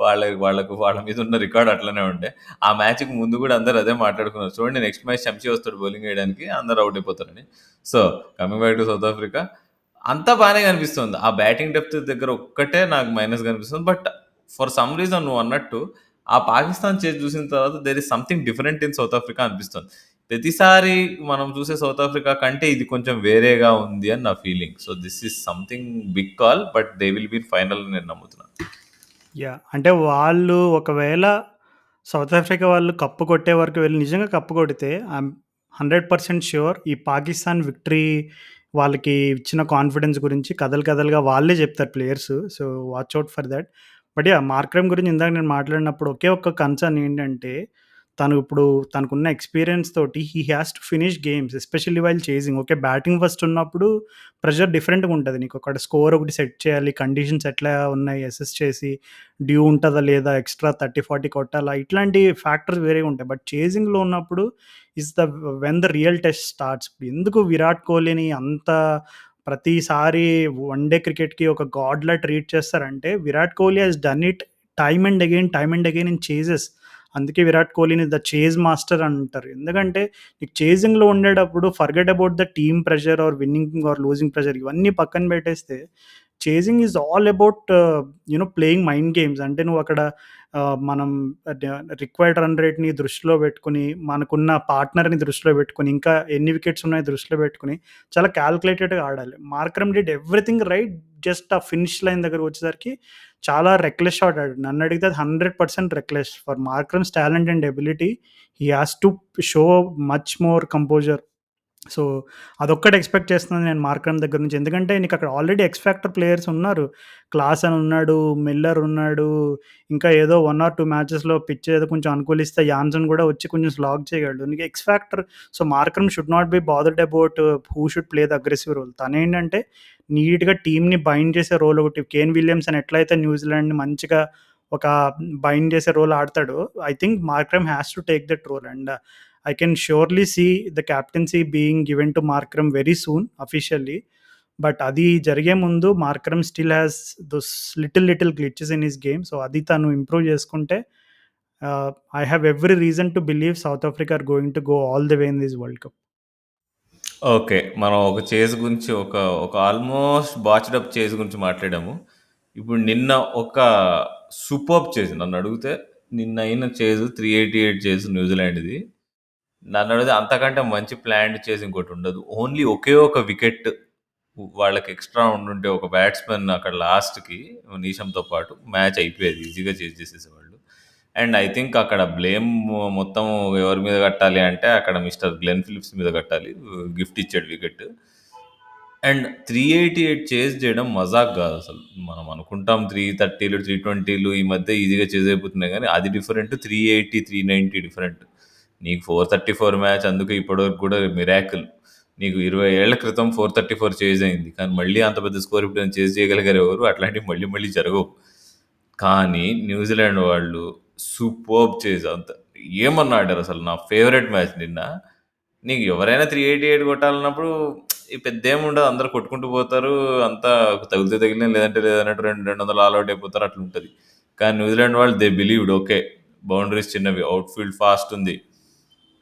S2: వాళ్ళ మీద ఉన్న రికార్డ్ అట్లనే ఉండే. ఆ మ్యాచ్‌కి ముందు గూడా అందరూ అదే మాట్లాడుకున్నారు. చూడండి నెక్స్ట్ మ్యాచ్ షంషీ వస్తాడు బౌలింగ్ ఏయడానికి అందరూ ఔట్ అయిపోతారని. So, coming back to South Africa అంతా బానే కనిపిస్తుంది. ఆ బ్యాటింగ్ డెప్త్ దగ్గర ఒక్కటే నాకు మైనస్ కనిపిస్తుంది. బట్ ఫర్ సమ్ రీజన్ నువ్వన్నట్టు ఆ పాకిస్తాన్ చేజ్ చూసిన తర్వాత there is something different in South Africa అనిపిస్తుంది. ప్రతిసారి మనం చూసే సౌత్ ఆఫ్రికా కంటే ఇది కొంచెం వేరేగా ఉంది అని నా feeling. So, this is something big call. But they will be in final అని నేను నమ్ముతున్నాను.
S1: యాహ్! అంటే వాళ్ళు ఒకవేళ సౌత్ ఆఫ్రికా వాళ్ళు కప్పు కొట్టే వరకు వెళ్లి నిజంగా కప్పు కొడితే ఐయామ్ 100% ష్యూర్ ఈ పాకిస్తాన్ విక్టరీ వాళ్ళకి ఇచ్చిన కాన్ఫిడెన్స్ గురించి కథలు కథలుగా వాళ్ళే చెప్తారు players. So, watch out for that. But yeah! Markram గురించి ఇందాక నేను మాట్లాడినప్పుడు ఒకే ఒక్క కన్సర్న్ ఏంటంటే తను ఇప్పుడు తనకున్న ఎక్స్‌పీరియన్స్ తోటి he has to finish games especially while chasing. Okay. Batting first ఉన్నప్పుడు ప్రెషర్ డిఫరెంట్‌గా ఉంటది. నీకు అక్కడ స్కోర్ ఒకటి సెట్ చేయాలి. కండిషన్స్ ఎట్లా ఉన్నాయి అసెస్ చేసి డ్యూ ఉంటదా లేదా? ఎక్స్‌ట్రా 30, 40 కొట్టాలా? ఇట్లాంటి ఫ్యాక్టర్స్ వేరేగా ఉంటాయి. బట్ చేజింగ్‌లో ఉన్నప్పుడు is the when the real test starts. ఎందుకు విరాట్ కోహ్లీని అంత ప్రతిసారి వన్ డే క్రికెట్‌కి ఒక గాడ్‌లా ట్రీట్ చేస్తారంటే Virat Kohli has done it time and again in chases. అందుకే విరాట్ కోహ్లీని ద చేజ్ మాస్టర్ అంటారు. ఎందుకంటే నీకు చేజింగ్‌లో ఉండేటప్పుడు forget about the team pressure or winning or losing pressure ఇవన్నీ పక్కన పెట్టేస్తే chasing is all about playing mind games. అంటే నువ్వు అక్కడ మనం రిక్వైర్డ్ రన్ రేట్‌ని దృష్టిలో పెట్టుకొని, మనకున్న పార్ట్నర్‌ని దృష్టిలో పెట్టుకొని, ఇంకా ఎన్ని వికెట్స్ ఉన్నాయో దృష్టిలో పెట్టుకొని, చాలా కాలిక్యులేటెడ్‌గా ఆడాలి. Markram did everything right. Just ఆ ఫినిష్ లైన్ దగ్గరకొచ్చేసరికి చాలా రెక్లెస్ షాట్ ఆడాడు. నన్నడిగితే అది 100% reckless. For Markram's talent and ability he has to show much more composure. So, అదొక్కటి ఎక్స్‌పెక్ట్ చేస్తున్నాను నేను మార్కరమ్ దగ్గర నుంచి. ఎందుకంటే నీకక్కడ ఆల్రెడీ ఎక్స్ ఫ్యాక్టర్ ప్లేయర్స్ ఉన్నారు. క్లాసన్ ఉన్నాడు, మిల్లర్ ఉన్నాడు. ఇంకా ఏదో 1 ఆర్ 2 మ్యాచెస్‌లో పిచ్ ఏదో కొంచెం అనుకూలిస్తే యాన్సన్ గూడా వచ్చి కొంచెం స్లాగ్ చేయగలడు. నీకు X factor. So, Markram should not be bothered about who should play the aggressive role. తనేంటంటే నీట్‌గా టీమ్‌ని బైండ్ చేసే రోల్ ఒకటి కేన్ విలియమ్సన్ ఎట్లయితే న్యూజిలాండ్‌ని మంచిగా ఒక బైండ్ చేసే రోల్ ఆడతాడో, I think Markram has to take that role. And I can surely see the captaincy being given to Markram very soon officially. But అది జరిగే ముందు Markram still has those little glitches in his game. So, అది తను ఇంప్రూవ్ చేసుకుంటే I have every reason to believe south Africa or going to go all the way in this world cup.
S2: Okay. మనం ఒక చేజ్ గురించి ఒక ఆల్మోస్ట్ బాచ్డ్ అప్ చేజ్ గురించి మాట్లాడాము. ఇప్పుడు నిన్న ఒక సూపర్బ్ చేజ్ నన్నడిగితే నిన్న అయిన చేజ్ 388 చేజ్ న్యూజిలాండ్‌ది. నన్నడిగితే అంతకంటే మంచి ప్లాన్డ్ చేజ్ ఇంకోటుండదు. ఓన్లీ ఒకే ఒక వికెట్ వాళ్ళకి ఎక్స్‌ట్రా ఉండుంటే ఒక బ్యాట్స్‌మన్ అక్కడ లాస్ట్‌కి నీషంతో పాటు మ్యాచ్ అయిపోయేది. ఈజీగా చేజ్ చేసేసేవాళ్ళు. అండ్ ఐ థింక్ అక్కడ బ్లేమ్ మొత్తం ఎవరి మీద కట్టాలి అంటే అక్కడ మిస్టర్ గ్లెన్ ఫిలిప్స్ మీద కట్టాలి. గిఫ్ట్ ఇచ్చాడు వికెట్. అండ్ 388 చేజ్ చేయడం మజాక్ కాదు అసలు. మనం అనుకుంటాం 330లు 320లు ఈ మధ్య ఈజీగా చేజ్ అయిపోతున్నాయి కానీ అది డిఫరెంట్, 380 390 డిఫరెంట్. నీకు 434 మ్యాచ్ అందుకే ఇప్పటివరకు కూడా మిరాకిల్. నీకు 20 ఏళ్ల క్రితం 434 చేజ్ అయింది కానీ మళ్ళీ అంత పెద్ద స్కోర్ ఇప్పుడు చేజ్ చేయగలిగారు ఎవరు? అట్లాంటివి మళ్ళీ మళ్ళీ జరగవు. కానీ న్యూజిలాండ్ వాళ్ళు సూపర్బ్ చేజ్ అంత ఏమన్నా ఆడారు అసలు. నా ఫేవరెట్ మ్యాచ్ నిన్న. నీకు ఎవరైనా 388 కొట్టాలన్నప్పుడు ఈ పెద్దేముండదు. అందరూ కొట్టుకుంటూ పోతారు. అంతా తగిలితే తగిలినా లేదంటే లేదన్నట్టు 200 ఆల్ అవుట్ అయిపోతారు. అట్లుంటది. కానీ న్యూజిలాండ్ వాళ్ళు దే బిలీవ్డ్ ఓకే. బౌండరీస్ చిన్నవి, అవుట్‌ఫీల్డ్ ఫాస్ట్ ఉంది.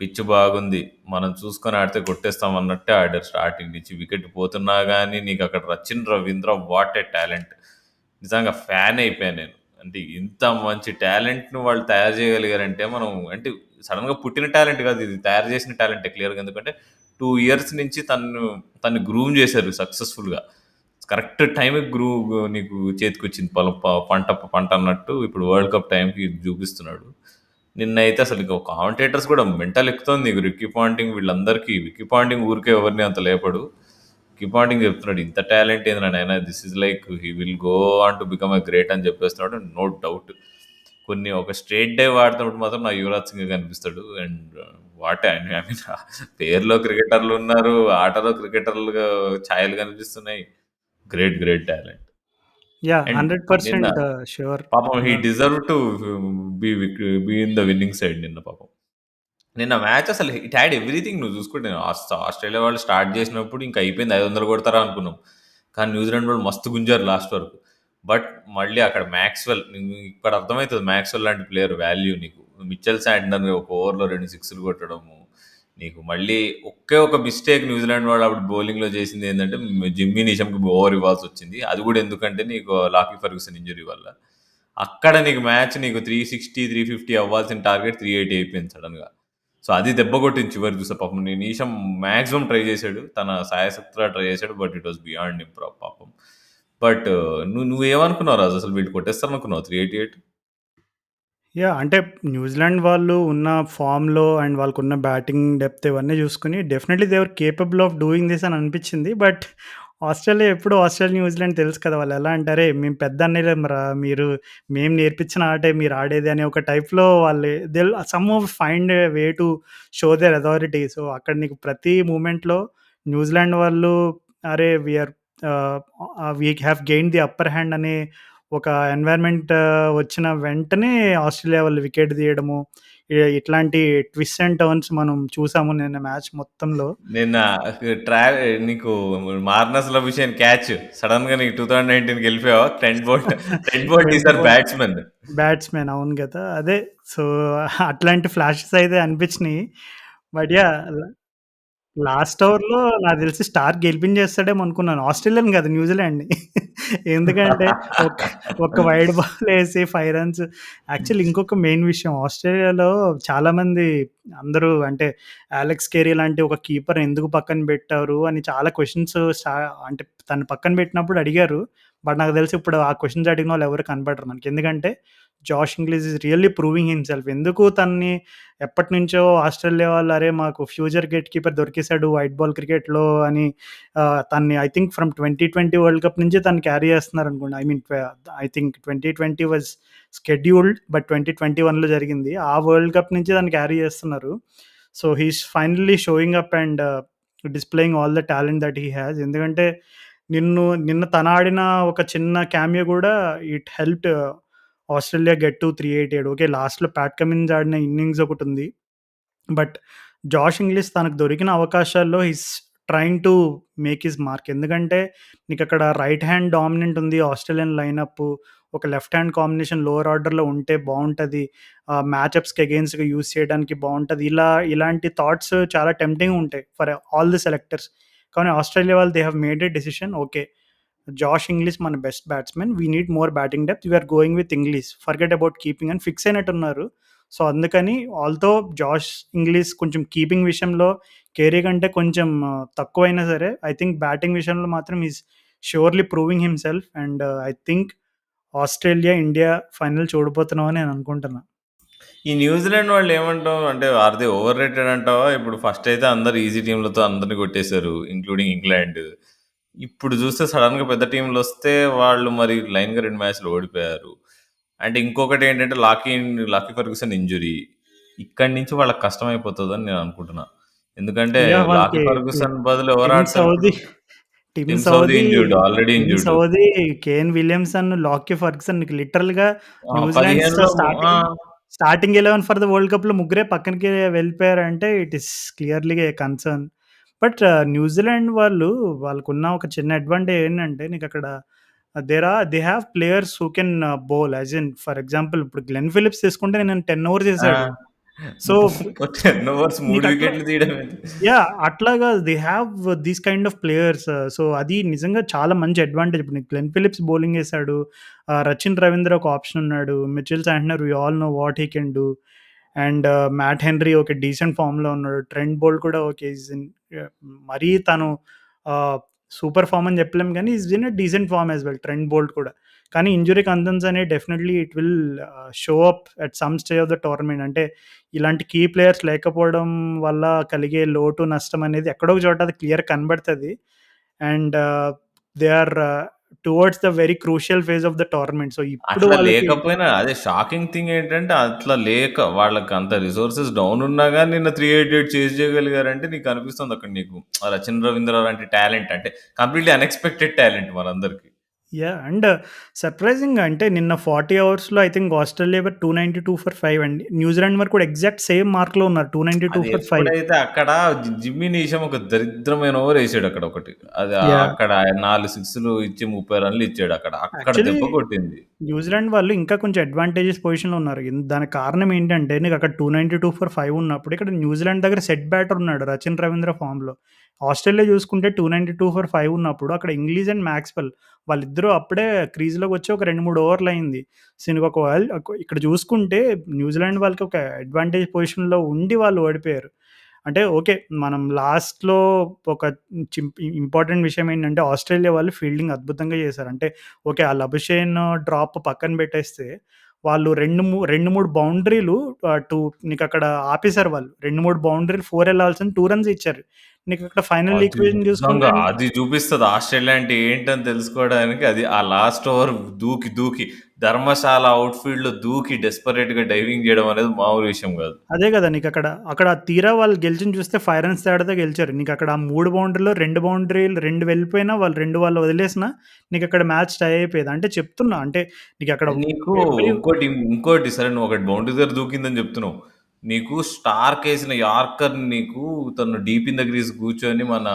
S2: పిచ్ బాగుంది. మనం చూసుకొని ఆడితే కొట్టేస్తాం అన్నట్టే ఆడారు స్టార్టింగ్ నుంచి. వికెట్ పోతున్నా గానీ నీకు అక్కడ Rachin Ravindra what a talent. నిజంగా ఫ్యాన్ అయిపోయాను నేను. అంటే ఇంత మంచి టాలెంట్‌ని వాళ్ళు తయారు చేయగలిగారంటే మనం అంటే సడెన్‌గా పుట్టిన టాలెంట్ కాదు ఇది. తయారు చేసిన టాలెంటే క్లియర్‌గా. ఎందుకంటే 2 ఇయర్స్ నుంచి తన్ని గ్రూమ్ చేశారు సక్సెస్‌ఫుల్‌గా. కరెక్ట్ టైంకి నీకు చేతికొచ్చింది పొలం పంట అన్నట్టు ఇప్పుడు వరల్డ్ కప్ టైంకి చూపిస్తున్నాడు. నిన్నైతే అసలు ఇంక కామెంటేటర్స్ కూడా మెంటల్ ఎక్కుతోంది నీకు. రిక్కీ పాంటింగ్ వీళ్ళందరికీ. రిక్కీ పాంటింగ్ ఊరికే ఎవరిని అంత లేపడు. రిక్కీ పాంటింగ్ చెప్తున్నాడు ఇంత టాలెంట్ ఏంది నాయనా, this is like he will go on to become a great అని చెప్పేస్తున్నాడు. No doubt. కొన్ని ఒక స్ట్రేట్ డే వాడుతున్నప్పుడు మాత్రం నాకు యువరాజ్ సింగ్ కనిపిస్తాడు. అండ్ వాట్ ఐ మీన్ పేరులో క్రికెటర్లు ఉన్నారు, ఆటలో క్రికెటర్లుగా ఛాయలు కనిపిస్తున్నాయి. Great great talent.
S1: Yeah!
S2: And నిన్న
S1: 100% ష్యూర్.
S2: పాపం he
S1: yeah!
S2: Deserve to be in the winning side నిన్న పాపం. నిన్న మ్యాచ్ అసలు ఇట్ హ్యాడ్ ఎవ్రీథింగ్. నువ్వు చూసుకుంటే ఆస్ట్రేలియా వాళ్ళు స్టార్ట్ చేసినప్పుడు ఇంకా అయిపోయింది 500 కొడతారా అనుకున్నాం. కానీ న్యూజిలాండ్ వాళ్ళు మస్తు గుంజారు లాస్ట్ వరకు. బట్ మళ్ళీ అక్కడ మ్యాక్స్‌వెల్ ఇక్కడ అర్థమైతది మ్యాక్స్‌వెల్ లాంటి ప్లేయర్ వాల్యూ నీకు. మిచెల్ శాంట్నర్ ఒక ఓవర్‌లో 2 సిక్స్‌లు కొట్టడము. నీకు మళ్ళీ ఒకే ఒక మిస్టేక్ న్యూజిలాండ్ వాళ్ళు అప్పుడు బౌలింగ్‌లో చేసింది ఏందంటే జిమ్మీ నీషమ్‌కి ఓవర్ ఇవ్వాల్సొచ్చింది. అది కూడా ఎందుకంటే నీకు లాకీ ఫెర్గ్యూసన్ ఇంజ్యూరీ వల్ల. అక్కడ నీకు మ్యాచ్ నీకు 360, 350 అవ్వాల్సిన టార్గెట్ 380 అయిపోయింది సడెన్‌గా. సో, అది దెబ్బ కొట్టింది చివరికి చూస్తే పాపం. నీషం మాక్సిమం ట్రై చేశాడు. తన శాయశక్తులా ట్రై చేశాడు. But it was beyond him పాపం. బట్ నువ్వేమనుకున్నావు రాజు? అసలు వీళ్ళు కొట్టేస్తారనుకున్నావా 388?
S1: యాహ్! అంటే న్యూజిలాండ్ వాళ్ళు ఉన్న ఫార్మ్‌లో అండ్ వాళ్ళకున్న బ్యాటింగ్ డెప్త్ ఇవన్నీ చూసుకొని definitely they are capable of doing this అని అనిపించింది. బట్ ఆస్ట్రేలియా ఎప్పుడు ఆస్ట్రేలియా, న్యూజిలాండ్ తెలుసు కదా! వాళ్ళు ఎలా అంటే, "అరేయ్! మేము పెద్ద అన్నయ్యలంరా మీరు మేము నేర్పించిన ఆటే మీరు ఆడేది" అనే ఒక టైప్‌లో వాళ్ళు somehow find a way to show their authority. So, అక్కడ నీకు ప్రతి మూమెంట్‌లో న్యూజిలాండ్ వాళ్ళు అరే! We have gained the upper hand అనే ఒక ఎన్వైర్న్‌మెంట్ వచ్చిన వెంటనే ఆస్ట్రేలియా వాళ్ళు వికెట్ తీయడము, ఇట్లాంటి ట్విస్ట్ అండ్ టర్న్స్ మనం చూసాము నిన్న మ్యాచ్ మొత్తంలో.
S2: నిన్న ట్రా నీకు మార్నస్ లబుషేన్ క్యాచ్ సడెన్‌గా నీకు 2019కి వెళ్ళిపోయావా? Trent Boult is
S1: 20
S2: or
S1: ball
S2: batsman.
S1: Batsmen అవును గదా! అదే. సో, అట్లాంటి ఫ్లాషెస్ అయితే అనిపించినియి. But yeah! లాస్ట్ ఓవర్‌లో నాకు తెలిసి స్టార్క్ గెలిపించేస్తాడేమో అనుకున్నాను. ఆస్ట్రేలియాని కాదు న్యూజిలాండ్‌ని. ఎందుకంటే ఒక్క ఒక్క వైడ్ బాలేసి 5 రన్స్. యాక్చువల్లీ ఇంకొక మెయిన్ విషయం ఆస్ట్రేలియాలో చాలామంది అందరూ అంటే అలెక్స్ కేరీ లాంటి ఒక కీపర్ ఎందుకు పక్కన పెట్టారు అని చాలా క్వెషన్స్ అంటే తను పక్కన పెట్టినప్పుడు అడిగారు. బట్ నాకు తెలిసి ఇప్పుడు ఆ క్వెషన్స్ అడిగిన వాళ్ళు ఎవరు కనపడరు మనకి. ఎందుకంటే Josh Inglis is really proving himself. ఎందుకు తనని ఎప్పటినుంచో ఆస్ట్రేలియా వాళ్ళు అరే మాకు ఫ్యూచర్ గేట్ కీపర్ దొరికేసాడు వైట్ బాల్ క్రికెట్‌లో అని తనని I think from 2020 world cup నుంచే తను క్యారీ చేస్తున్నారనుకుంటా. I think 2020 was scheduled but 2021లో జరిగింది. ఆ వరల్డ్ కప్ నుంచి తను క్యారీ చేస్తున్నారు. So, he is finally showing up and displaying all the talent that he has. ఎందుకంటే నిన్న తను ఆడిన ఒక చిన్న క్యామియో గూడా it helped Australia get to 388. Okay. లాస్ట్‌లో ప్యాట్ కమిన్స్ ఆడిన ఇన్నింగ్స్ ఒకటుంది. బట్ జాష్ ఇంగ్లీష్ తనకు దొరికిన అవకాశాల్లో trying to make his mark. ఎందుకంటే నీకక్కడ రైట్ హ్యాండ్ డామినెంట్ ఉంది ఆస్ట్రేలియన్ లైనప్పు. ఒక లెఫ్ట్ హ్యాండ్ కాంబినేషన్ లోవర్ ఆర్డర్‌లో ఉంటే బావుంటది. మ్యాచప్స్‌కి అగెయిన్స్ట్‌గా యూజ్ చేయడానికి బావుంటది. ఇలాంటి థాట్స్ చాలా టెంప్టింగ్‌గా ఉంటాయి ఫర్ ఆల్ ది సెలెక్టర్స్. కానీ ఆస్ట్రేలియా వాళ్ళు they have made a decision. Okay. Josh Inglis మన best batsmen. We need more batting depth. We are going with Inglis. Forget about keeping అని ఫిక్స్ అయినట్టున్నారు. సో, అందుకని ఆల్‌దో జాష్ ఇంగ్లీష్ కొంచెం కీపింగ్ విషయంలో కేరీ కంటే కొంచెం తక్కువైనా సరే, ఐ థింక్ బ్యాటింగ్ విషయంలో మాత్రం surely proving himself and I think Australia, India final చూడబోతున్నామని నేను అనుకుంటున్నా.
S2: ఈ న్యూజిలాండ్ వాళ్ళు ఏమంటావు? అంటే ఆర్ దే ఓవర్ రేటెడ్ అంటావా? ఇప్పుడు ఫస్ట్ అయితే అందరూ ఈజీ టీమ్‌లతో అందరిని కొట్టేసారు. Including England. ఇప్పుడు చూస్తే సడన్‌గా పెద్ద టీమ్‌లొస్తే వాళ్ళు మరి లైన్‌గా 2 మ్యాచ్‌లు ఓడిపోయారు. అండ్ ఇంకొకటేంటంటే లాకీ ఫెర్గ్యూసన్ ఇంజ్యూరీ. ఇక్కడి నుంచి వాళ్ళకి కష్టమైపోతదని నేను అనుకుంటున్నా. ఎందుకంటే
S1: యాహ్!
S2: లాకీ
S1: వాళ్ళకి
S2: ఫెర్గ్యూసన్ బదులు ఎవరు
S1: టిమ్
S2: ఆడతారు ఇప్పుడు?
S1: Southee Tim
S2: Tim Southee
S1: Southee
S2: injured. Already
S1: Tim
S2: injured.
S1: Southee, Kane Williamson, Lockie Ferguson నీకు లిటరల్‌గా
S2: ఆ!
S1: న్యూజిలాండ్
S2: 15లో ఆ!
S1: స్టార్టింగ్ 11 ఫర్ ద వరల్డ్ కప్‌లో ముగ్గురే పక్కనకి వెళ్ళిపోయారంటే it is clearly a concern. But New Zealand వాళ్ళకున్న ఒక చిన్న అడ్వాంటేజ్ ఏంటంటే నీకక్కడ they have players who can bowl as in for example ఇప్పుడు గ్లెన్ ఫిలిప్స్ తీసుకుంటే నేను 10 ఓవర్స్
S2: ఆ!
S1: ఏసాడు. సో
S2: 10 ఓవర్స్ 3
S1: నీకట్లా
S2: వికెట్లు తీయడమేంటి?
S1: యాహ్! అట్లాగా they have these kind of players. So, అది నిజంగా చాలా మంచి అడ్వాంటేజ్. ఇప్పుడు నీకు గ్లెన్ ఫిలిప్స్ బౌలింగ్ ఏసాడు. రచిన్ రవీంద్ర ఒక ఆప్షన్ ఉన్నాడు. Mitchell Santner we all know what he can do. And Matt Henry ఒక డీసెంట్ ఫార్మ్‌లో ఉన్నాడు. ట్రెంట్ బోల్ట్ కూడా ఓకే. ఈస్ ఇన్ మరీ తను ఆహ్, సూపర్ ఫార్మ్ అని చెప్పలేం గానీ, is in a decent form as well Trent Boult కూడా. కానీ ఇంజ్యూరీ కన్సర్న్స్ అనేవి definitely it will show up at some stage of the tournament. అంటే ఇలాంటి కీ ప్లేయర్స్ లేకపోవడం వల్ల కలిగే లోటు, నష్టం అనేది ఎక్కడో ఒక చోట అది క్లియర్‌గా కనబడతది. And they are towards the very crucial phase of the tournament. So, ఇప్పుడు
S2: అట్లా
S1: వాళ్ళకి
S2: లేకపోయినా అదే షాకింగ్ థింగ్ ఏంటంటే అట్లా లేక వాళ్ళకంత రిసోర్సెస్ డౌన్ ఉన్నా గాని నిన్న 388 చేజ్ చేయగలిగారంటే నీకు అనిపిస్తుంది అక్కడ నీకు. ఆ 'రచిన్ రవీంద్ర' లాంటి టాలెంట్ అంటే కంప్లీట్‌లీ అన్‌ఎక్స్‌పెక్టెడ్ టాలెంట్ మనందరికి.
S1: యాహ్! అండ్ సర్ప్రైజింగ్‌గా అంటే నిన్న 40 అవర్స్‌లో ఐ థింక్ ఆస్ట్రేలియా 292 ఫర్ 5 అండి. న్యూజిలాండ్ వారు కూడా ఎగ్జాక్ట్ సేమ్ మార్క్‌లో ఉన్నారు. 292
S2: అది
S1: ఫర్ 5.
S2: ఎప్పుడైతే అక్కడ జిమ్మీ నీషమ్ ఒక దరిద్రమైన ఓవర్ ఏసాడు అక్కడ ఒకటి. అది
S1: యాహ్!
S2: అక్కడ 4 సిక్స్‌లు ఇచ్చి 30 రన్‌లు ఇచ్చాడు అక్కడ. అక్కడ
S1: యాక్చువల్లీ
S2: దెబ్బ కొట్టింది.
S1: న్యూజిలాండ్ వాళ్ళు ఇంకా కొంచెం అడ్వాంటేజెస్ పొజిషన్‌లో ఉన్నారు. దానికి కారణం ఏంటంటే నీకక్కడ 292 ఫర్ 5 ఉన్నప్పుడు ఇక్కడ న్యూజిలాండ్ దగ్గర సెట్ బ్యాటర్ ఉన్నాడు 'రచిన్ రవీంద్ర' ఫార్మ్‌లో. ఆస్ట్రేలియా చూసుకుంటే 292 ఫర్ 5 ఉన్నప్పుడు అక్కడ ఇంగ్లీష్ అండ్ మాక్స్‌వెల్ వాళ్ళిద్దరూ అప్పుడే క్రీజ్‌లోకి వచ్చి ఒక 2, 3 ఓవర్‌లయింది. సో, నీకొకవేళ ఇక్కడ చూసుకుంటే న్యూజిలాండ్ వాళ్ళకి ఒక అడ్వాంటేజ్ పొజిషన్‌లో ఉండి వాళ్ళు ఓడిపోయారు. అంటే ఓకే. మనం లాస్ట్‌లో ఒక ఇంపార్టెంట్ విషయం ఏంటంటే ఆస్ట్రేలియా వాళ్ళు ఫీల్డింగ్ అద్భుతంగా చేశారు. అంటే ఓకే. ఆ లబుషేన్ డ్రాప్ పక్కన పెట్టేస్తే వాళ్ళు 2, 3 బౌండరీలు నీకక్కడ ఆపేసారు వాళ్ళు. 2, 3 బౌండరీలు 4 ఎళ్ళాల్సింది 2 రన్స్ ఇచ్చారు. నీకక్కడ ఫైనల్
S2: అది
S1: ఈక్వేషన్ చూసుకుంటే
S2: నిజంగా అది చూపిస్తది. ఆస్ట్రేలియా అంటే ఏంటని తెలుసుకోవడానికి అది ఆ లాస్ట్ ఓవర్ దూకి ధర్మశాల ఔట్‌ఫీల్డ్‌లో దూకి డెస్పరేట్‌గా డైవింగ్ చేయడం అనేది మామూలు విషయం కాదు.
S1: అదే గదా! అక్కడ తీరా వాళ్ళు గెలిచింది చూస్తే 5 రన్స్ తేడాతో గెలిచారు. నీకక్కడ ఆ 3 బౌండరీలో 2 బౌండరీలు 2 వెళ్ళిపోయినా వాళ్ళు వదిలేసినా నీకక్కడ మ్యాచ్ టై అయిపోయేది. అంటే చెప్తున్నా అంటే నీకక్కడ
S2: నీకు
S1: ఎవ్రి
S2: ఇంకోటి సరే నువ్వు ఒకటి బౌండరీ దగ్గర దూకిందని చెప్తున్నావు. నీకు స్టార్కేసిన యార్కర్ నీకు తను డీప్ ఇన్ ద గ్రీస్ కూర్చొని మన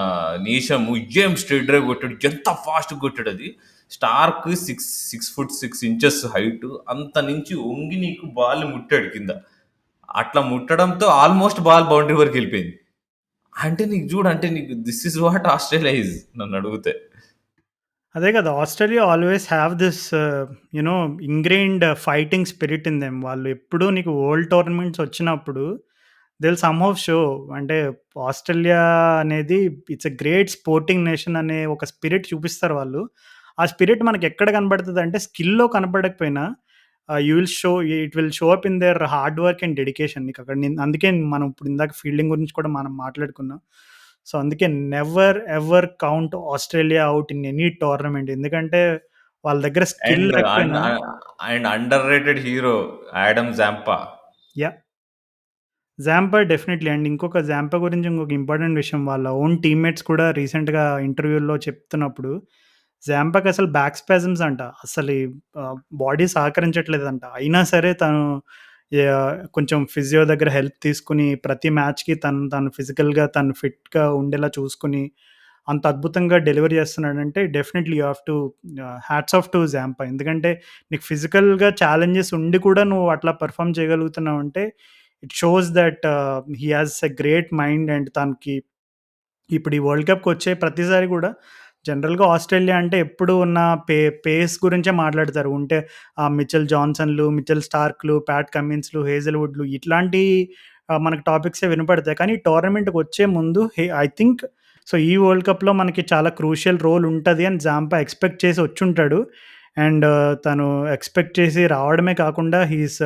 S2: నీషము ఏం స్ట్రెయిట్ డ్రైవ్ కొట్టాడు. ఎంత ఫాస్ట్‌గా కొట్టాడది. స్టార్క్ 6 ఫుట్ 6 ఇంచెస్ హైట్ అంత నుంచి వంగి నీకు బాల్‌ని ముట్టాడు కింద. అట్లా ముట్టడంతో ఆల్‌మోస్ట్ బాల్ బౌండరీ వరకెళ్ళిపోయింది. అంటే నీకు చూడు అంటే నీకు this is what Australia is నన్నడిగితే.
S1: అదే కదా! Australia always have this ingrained fighting spirit in them. వాళ్ళు ఎప్పుడూ నీకు వరల్డ్ టోర్నమెంట్స్ వచ్చినప్పుడు దే విల్ సమ్‌హౌ షో. అంటే ఆస్ట్రేలియా అనేది it's a great sporting nation అనే ఒక స్పిరిట్ చూపిస్తారు వాళ్ళు. ఆ స్పిరిట్ మనకెక్కడ కనబడతదంటే స్కిల్‌లో కనపడకపోయినా you will show it will show up in their hard work and dedication. నీకక్కడ అందుకే మనం ఇప్పుడు ఇందాక ఫీల్డింగ్ గురించి కూడా మనం మాట్లాడుకున్నాం. సో, అందుకే never ever count Australia out in any tournament. ఎందుకంటే వాళ్ళ దగ్గర స్కిల్
S2: అండ్
S1: లేకపోయినా
S2: under rated hero 'Adam Zampa.'
S1: Yeah! Zampa definitely and Zampa గురించి ఇంకొక ఇంపార్టెంట్ విషయం వాళ్ళ ఓన్ టీమ్‌మేట్స్ కూడా రీసెంట్‌గా ఇంటర్వ్యూల్లో చెప్తున్నప్పుడు, జాంపాకసలు బ్యాక్ స్పాజమ్స్ అంట. బాడీ సహకరించట్లేదంట. అయినా సరే తను కొంచెం ఫిజియో దగ్గర హెల్ప్ తీసుకొని ప్రతి మ్యాచ్‌కి తను ఫిజికల్‌గా తను ఫిట్‌గా ఉండేలా చూసుకొని, అంత అద్భుతంగా డెలివరీ చేస్తున్నాడంటే definitely you have to hats off to Zampa. ఎందుకంటే నీకు ఫిజికల్‌గా ఛాలెంజెస్ ఉండి కూడా నువ్వు అట్లా పెర్ఫార్మ్ చేయగలుగుతున్నావంటే it shows that he has a great mind and తనకి ఇప్పుడు ఈ వరల్డ్ కప్‌కొచ్చే ప్రతిసారి గూడా జనరల్‌గా ఆస్ట్రేలియా అంటే ఎప్పుడు ఉన్న పేస్ గురించే మాట్లాడతారు. మిచెల్ జాన్సన్‌లు, మిచెల్ స్టార్క్‌లు, ప్యాట్ కమిన్స్‌లు, హేజల్‌వుడ్‌లు ఇట్లాంటి మనకు టాపిక్సే వినపడతాయి. కానీ టోర్నమెంట్‌కొచ్చే ముందు ఐ థింక్ సో, ఈ వరల్డ్ కప్‌లో మనకి చాలా క్రూషియల్ రోల్ ఉంటది అని జాంపా ఎక్స్‌పెక్ట్ చేసి వచ్చుంటాడు. అండ్ తను ఎక్స్‌పెక్ట్ చేసి రావడమే కాకుండా he is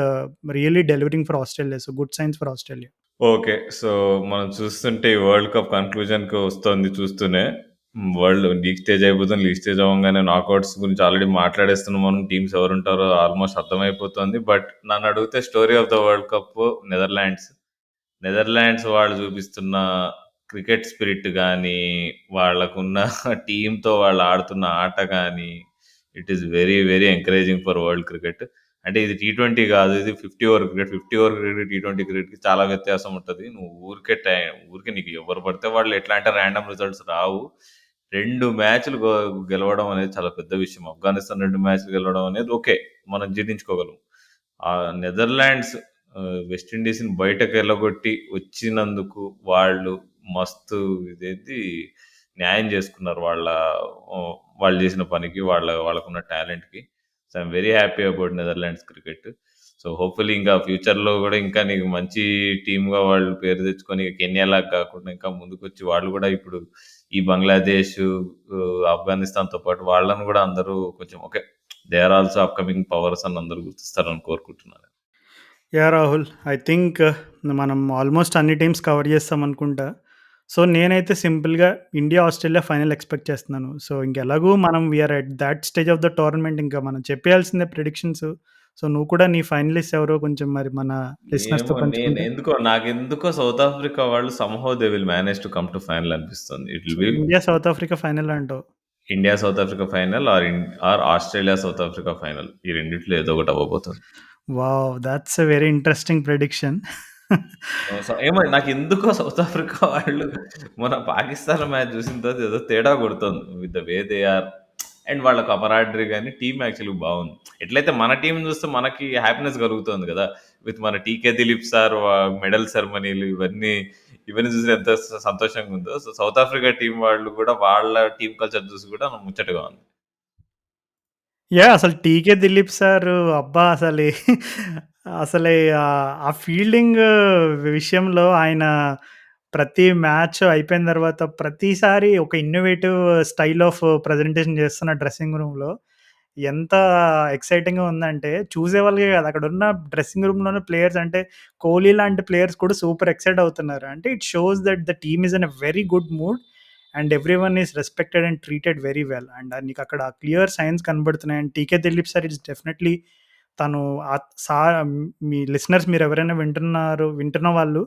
S1: really delivering for Australia. So, good science for Australia.
S2: Okay. So, మనం చూస్తుంటే ఈ వరల్డ్ కప్ కన్‌క్లూజన్‌కి వస్తోంది చూస్తూనే. వరల్డ్ లీగ్ స్టేజ్ అయిపోతుంది. లీగ్ స్టేజ్ అవ్వంగానే నాకౌట్స్ గురించి ఆల్రెడీ మాట్లాడేస్తున్నాం మనం. టీమ్స్ ఎవరుంటారో ఆల్మోస్ట్ అర్థమైపోతుంది. బట్ నన్ను అడిగితే story of the world cup Netherlands. Netherlands వాళ్ళు చూపిస్తున్న క్రికెట్ స్పిరిట్ కానీ, వాళ్ళకున్న టీంతో వాళ్ళు ఆడుతున్న ఆట కానీ, it is very very encouraging for world cricket. అంటే ఇది టీ20 కాదు, ఇది 50 over cricket. 50 over cricket, T20 క్రికెట్కి చాలా వ్యత్యాసం ఉంటుంది. నువ్వు ఊరికే నీకు ఎవరు పడితే వాళ్ళు ఎట్లా అంటే ర్యాండమ్ రిజల్ట్స్ రావు. 2 మ్యాచ్లు గెలవడం అనేది చాలా పెద్ద విషయం. ఆఫ్ఘనిస్తాన్ 2 మ్యాచ్లు గెలవడం అనేది ఓకే, మనం జీర్ణించుకోగలం. ఆ నెదర్లాండ్స్ వెస్టిండీస్ని బయటకు వెళ్ళగొట్టి వచ్చినందుకు వాళ్ళు మస్తు ఇదేంటి న్యాయం చేసుకున్నారు వాళ్ళు చేసిన పనికి, వాళ్ళకున్న టాలెంట్కి. So I'm very happy about Netherlands cricket. So hopefully ఇంకా ఫ్యూచర్లో కూడా ఇంకా నీకు మంచి టీమ్గా వాళ్ళు పేరు తెచ్చుకొని కెన్యాలాగా కాకుండా ఇంకా ముందుకు వచ్చి వాళ్ళు కూడా ఇప్పుడు ఈ బంగ్లాదేశ్, ఆఫ్ఘనిస్తాన్తో పాటు వాళ్ళని కూడా అందరూ కొంచెం okay, they are also upcoming powers అని అందరూ గుర్తిస్తారని కోరుకుంటున్నాను.
S1: రాహుల్, ఐ థింక్ మనం ఆల్మోస్ట్ అన్ని టీమ్స్ కవర్ చేస్తాం అనుకుంటా. సో నేనైతే సింపుల్గా ఇండియా ఆస్ట్రేలియా ఫైనల్ ఎక్స్పెక్ట్ చేస్తున్నాను. సో ఇంకెలాగూ మనం we are at that stage of the tournament, ఇంకా మనం చెప్పేయాల్సిందే ప్రిడిక్షన్స్. సో నువ్వు కూడా నీ ఫైనలిస్ట్ ఎవరో కొంచెం మరి మన లిసనర్స్తో
S2: ఏమో
S1: పంచుకుంటే.
S2: నాకెందుకో సౌత్ ఆఫ్రికా వాళ్ళు somehow they will manage to come to final అనిపిస్తుంది. It
S1: so
S2: will be
S1: India South Africa final అంటావు?
S2: India South Africa final or Australia South Africa final. ఈ రెండిట్లో ఏదో ఒకటి అవ్వబోతుంది.
S1: Wow! That's a very interesting prediction.
S2: ఏమో నాకెందుకో సౌత్ ఆఫ్రికా వాళ్ళు మన పాకిస్తాన్ మ్యాచ్ చూసిన తర్వాత ఏదో తేడా కొడుతుంది with the way they are. And వాళ్ళ కమరాడరీ కానీ టీమ్ యాక్చువల్గా బాగుంది. ఎట్లయితే మన టీం చూస్తే మనకి హ్యాపీనెస్ కలుగుతుంది కదా, విత్ మన టీకే దిలీప్ సార్ మెడల్ సెరమనీలు ఇవన్నీ చూసి ఎంత సంతోషంగా ఉందో. సో సౌత్ ఆఫ్రికా టీం వాళ్ళు కూడా వాళ్ళ టీం కల్చర్ చూసి కూడా ముచ్చటగా ఉంది.
S1: అసలు 'టీకే దిలీప్' సారు అబ్బా! అసలే ఆ ఫీల్డింగ్ విషయంలో ఆయన ప్రతి మ్యాచ్ అయిపోయిన తర్వాత ప్రతిసారి ఒక ఇన్నోవేటివ్ స్టైల్ ఆఫ్ ప్రజెంటేషన్ చేస్తున్న డ్రెస్సింగ్ రూమ్‌లో. ఎంత ఎక్సైటింగ్‌గా ఉందంటే చూసేవాళ్ళకే కాదు, అక్కడున్న డ్రెస్సింగ్ రూమ్‌లోనే ప్లేయర్స్, అంటే కోహ్లీ లాంటి ప్లేయర్స్ కూడా సూపర్ ఎక్సైట్ అవుతున్నారు. అంటే it shows that the team is in a very good mood and everyone is respected and treated very well. And నీకు అక్కడ క్లియర్ సైన్స్ కనబడుతున్నాయి. And 'T K Dilip' sir is definitely తను ఆహ్, సా మీ లిసనర్స్ మీరెవరైనా వింటున్న వాళ్ళు,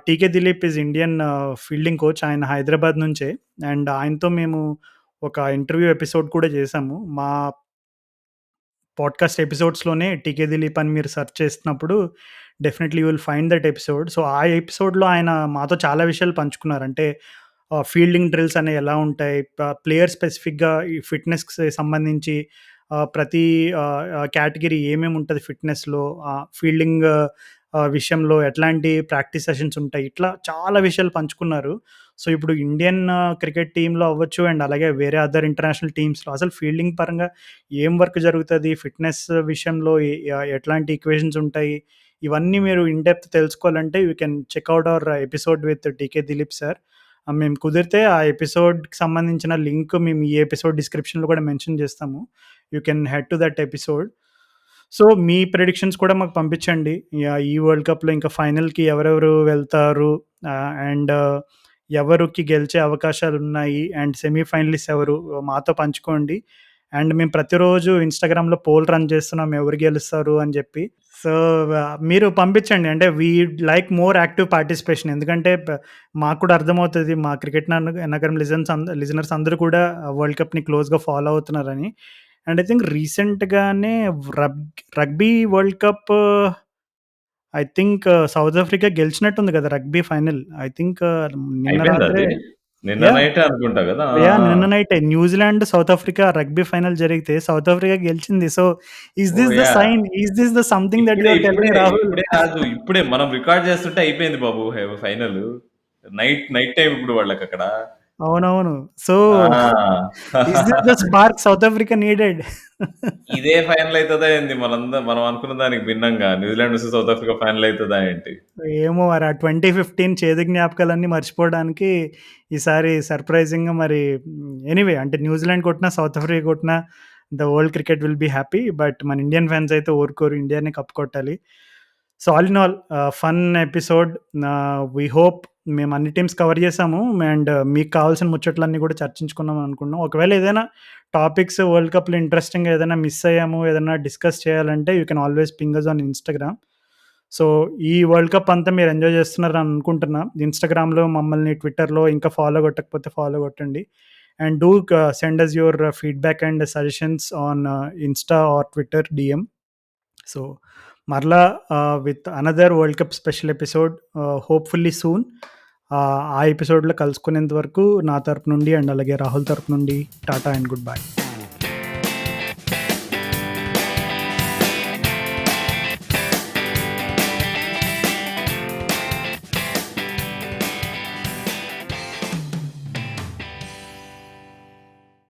S1: 'T K Dilip' is Indian fielding coach. ఆయన హైదరాబాద్ నుంచే. అండ్ ఆయనతో మేము ఒక ఇంటర్వ్యూ ఎపిసోడ్ కూడా చేశాము. మా పాడ్‌కాస్ట్ ఎపిసోడ్స్‌లోనే 'టీకే దిలీప్' అని మీరు సెర్చ్ చేసినప్పుడు definitely you will find that episode. So ఆ ఎపిసోడ్‌లో ఆయన మాతో చాలా విషయాలు పంచుకున్నారు. అంటే ఫీల్డింగ్ డ్రిల్స్ అనేవి ఎలా ఉంటాయి, ప్లేయర్ స్పెసిఫిక్‌గా ఈ ఫిట్‌నెస్‌కి సంబంధించి ప్రతి కేటగిరీ ఏమేమి ఉంటది ఫిట్‌నెస్‌లో, ఫీల్డింగ్ విషయంలో ఎట్లాంటి ప్రాక్టీస్ సెషన్స్ ఉంటాయి. ఇట్లా చాలా విషయాలు పంచుకున్నారు. సో ఇప్పుడు ఇండియన్ క్రికెట్ టీమ్‌లో అవ్వచ్చు అండ్ అలాగే వేరే అదర్ ఇంటర్నేషనల్ టీమ్స్‌లో అసలు ఫీల్డింగ్ పరంగా ఏం వర్క్ జరుగుతది, ఫిట్‌నెస్ విషయంలో ఎట్లాంటి ఈక్వేషన్స్ ఉంటాయి, ఇవన్నీ మీరు ఇన్ డెప్త్ తెలుసుకోవాలంటే you can check out our episode with 'TK Dilip' sir. మేము కుదిరితే ఆ ఎపిసోడ్‌కి సంబంధించిన లింక్ మేము ఈ ఎపిసోడ్ డిస్క్రిప్షన్‌లో కూడా మెన్షన్ చేస్తాము. You can head to that episode. So me predictions కూడా మాకు పంపించండి. ఈ వరల్డ్ కప్‌లో ఇంకా ఫైనల్‌కి ఎవరెవరు వెళ్తారు, అండ్ ఎవరికి గెలిచే అవకాశాలున్నాయి, అండ్ సెమీ ఫైనలిస్ట్ ఎవరు మాతో పంచుకోండి. అండ్ మేము ప్రతిరోజు ఇన్‌స్టాగ్రామ్‌లో పోల్ రన్ చేస్తున్నాం ఎవరు గెలుస్తారు అని చెప్పి. సో, మీరు పంపించండి. అంటే లైక్ మోర్ యాక్టివ్ పార్టిసిపేషన్. ఎందుకంటే మాకు కూడా అర్థమవుతది. మా క్రికెట్ నగరం లిజనర్స్ అందరూ కూడా వరల్డ్ కప్‌ని క్లోజ్‌గా ఫాలో అవుతున్నారని. అండ్ ఐ థింక్ రీసెంట్‌గానే రగ్ rugby world cup, I think South Africa గెలిచినట్టుంది కదా! Rugby final. ఐ థింక్ నిన్న
S2: అయిపోయిందా
S1: రాత్రే.
S2: అది? నిన్న
S1: యాహ్!
S2: నైటే అనుకుంటా కదా. ఆ, ఆ.
S1: నిన్న నైటే New Zealand, South Africa rugby final జరిగితే సౌత్ ఆఫ్రికా గెలిచింది. So,
S2: oh yeah,
S1: is this the something that you
S2: ఇప్పుడే
S1: ఆర్
S2: ఇప్పుడే
S1: టెల్లింగ్ రాహుల్?
S2: ఇప్పుడే కాదు, ఇప్పుడే మనం రికార్డ్ చేస్తుంటే అయిపోయింది బాబు ఫైనల్. నైట్ నైట్ టైం ఇప్పుడు వాళ్ళకి అక్కడ.
S1: అవునవును. సో,
S2: ఆ.
S1: Is this the spark South Africa needed?
S2: ఇదే ఫైనల్ అవుతుందా ఏంది? మనం అనుకున్న దానికి భిన్నంగా New Zealand versus South Africa final అవుతుందా ఏంటి?
S1: ఏమో మరి ఆ 2015 చేదు జ్ఞాపకాలన్నీ మర్చిపోవడానికి ఈసారి సర్ప్రైజింగ్‌గా మరి ఎనీవే, అంటే న్యూజిలాండ్ కొట్టినా, సౌత్ ఆఫ్రికా కొట్టినా the world cricket will be happy. But మన ఇండియన్ ఫ్యాన్స్ అయితే ఊరుకోరు. ఇండియానే కప్ కొట్టాలి. So all in all fun episode. We hope మేము అన్ని టీమ్స్ కవర్ చేసాము. అండ్ మీకు కావాల్సిన ముచ్చట్లన్నీ కూడా చర్చించుకుందాం అనుకున్నాం. ఒకవేళ ఏదైనా టాపిక్స్ వరల్డ్ కప్‌లో ఇంట్రెస్టింగ్‌గా ఏదైనా మిస్ అయ్యాము, ఏదైనా డిస్కస్ చేయాలంటే you can always ping us on Instagram. So, ఈ వరల్డ్ కప్ అంతా మీరు ఎంజాయ్ చేస్తున్నారని అనుకుంటున్నా. ఇన్‌స్టాగ్రామ్‌లో మమ్మల్ని, ట్విట్టర్‌లో ఇంకా ఫాలో కొట్టకపోతే ఫాలో కొట్టండి. And do send us your feedback and suggestions on Insta or Twitter DM. So, మరలా with another world cup special episode hopefully soon. ఆ ఎపిసోడ్‌లో కలుసుకునేంత వరకు నా తరపు నుండి అండ్ అలాగే రాహుల్ తరపు నుండి టాటా అండ్ గుడ్ బై.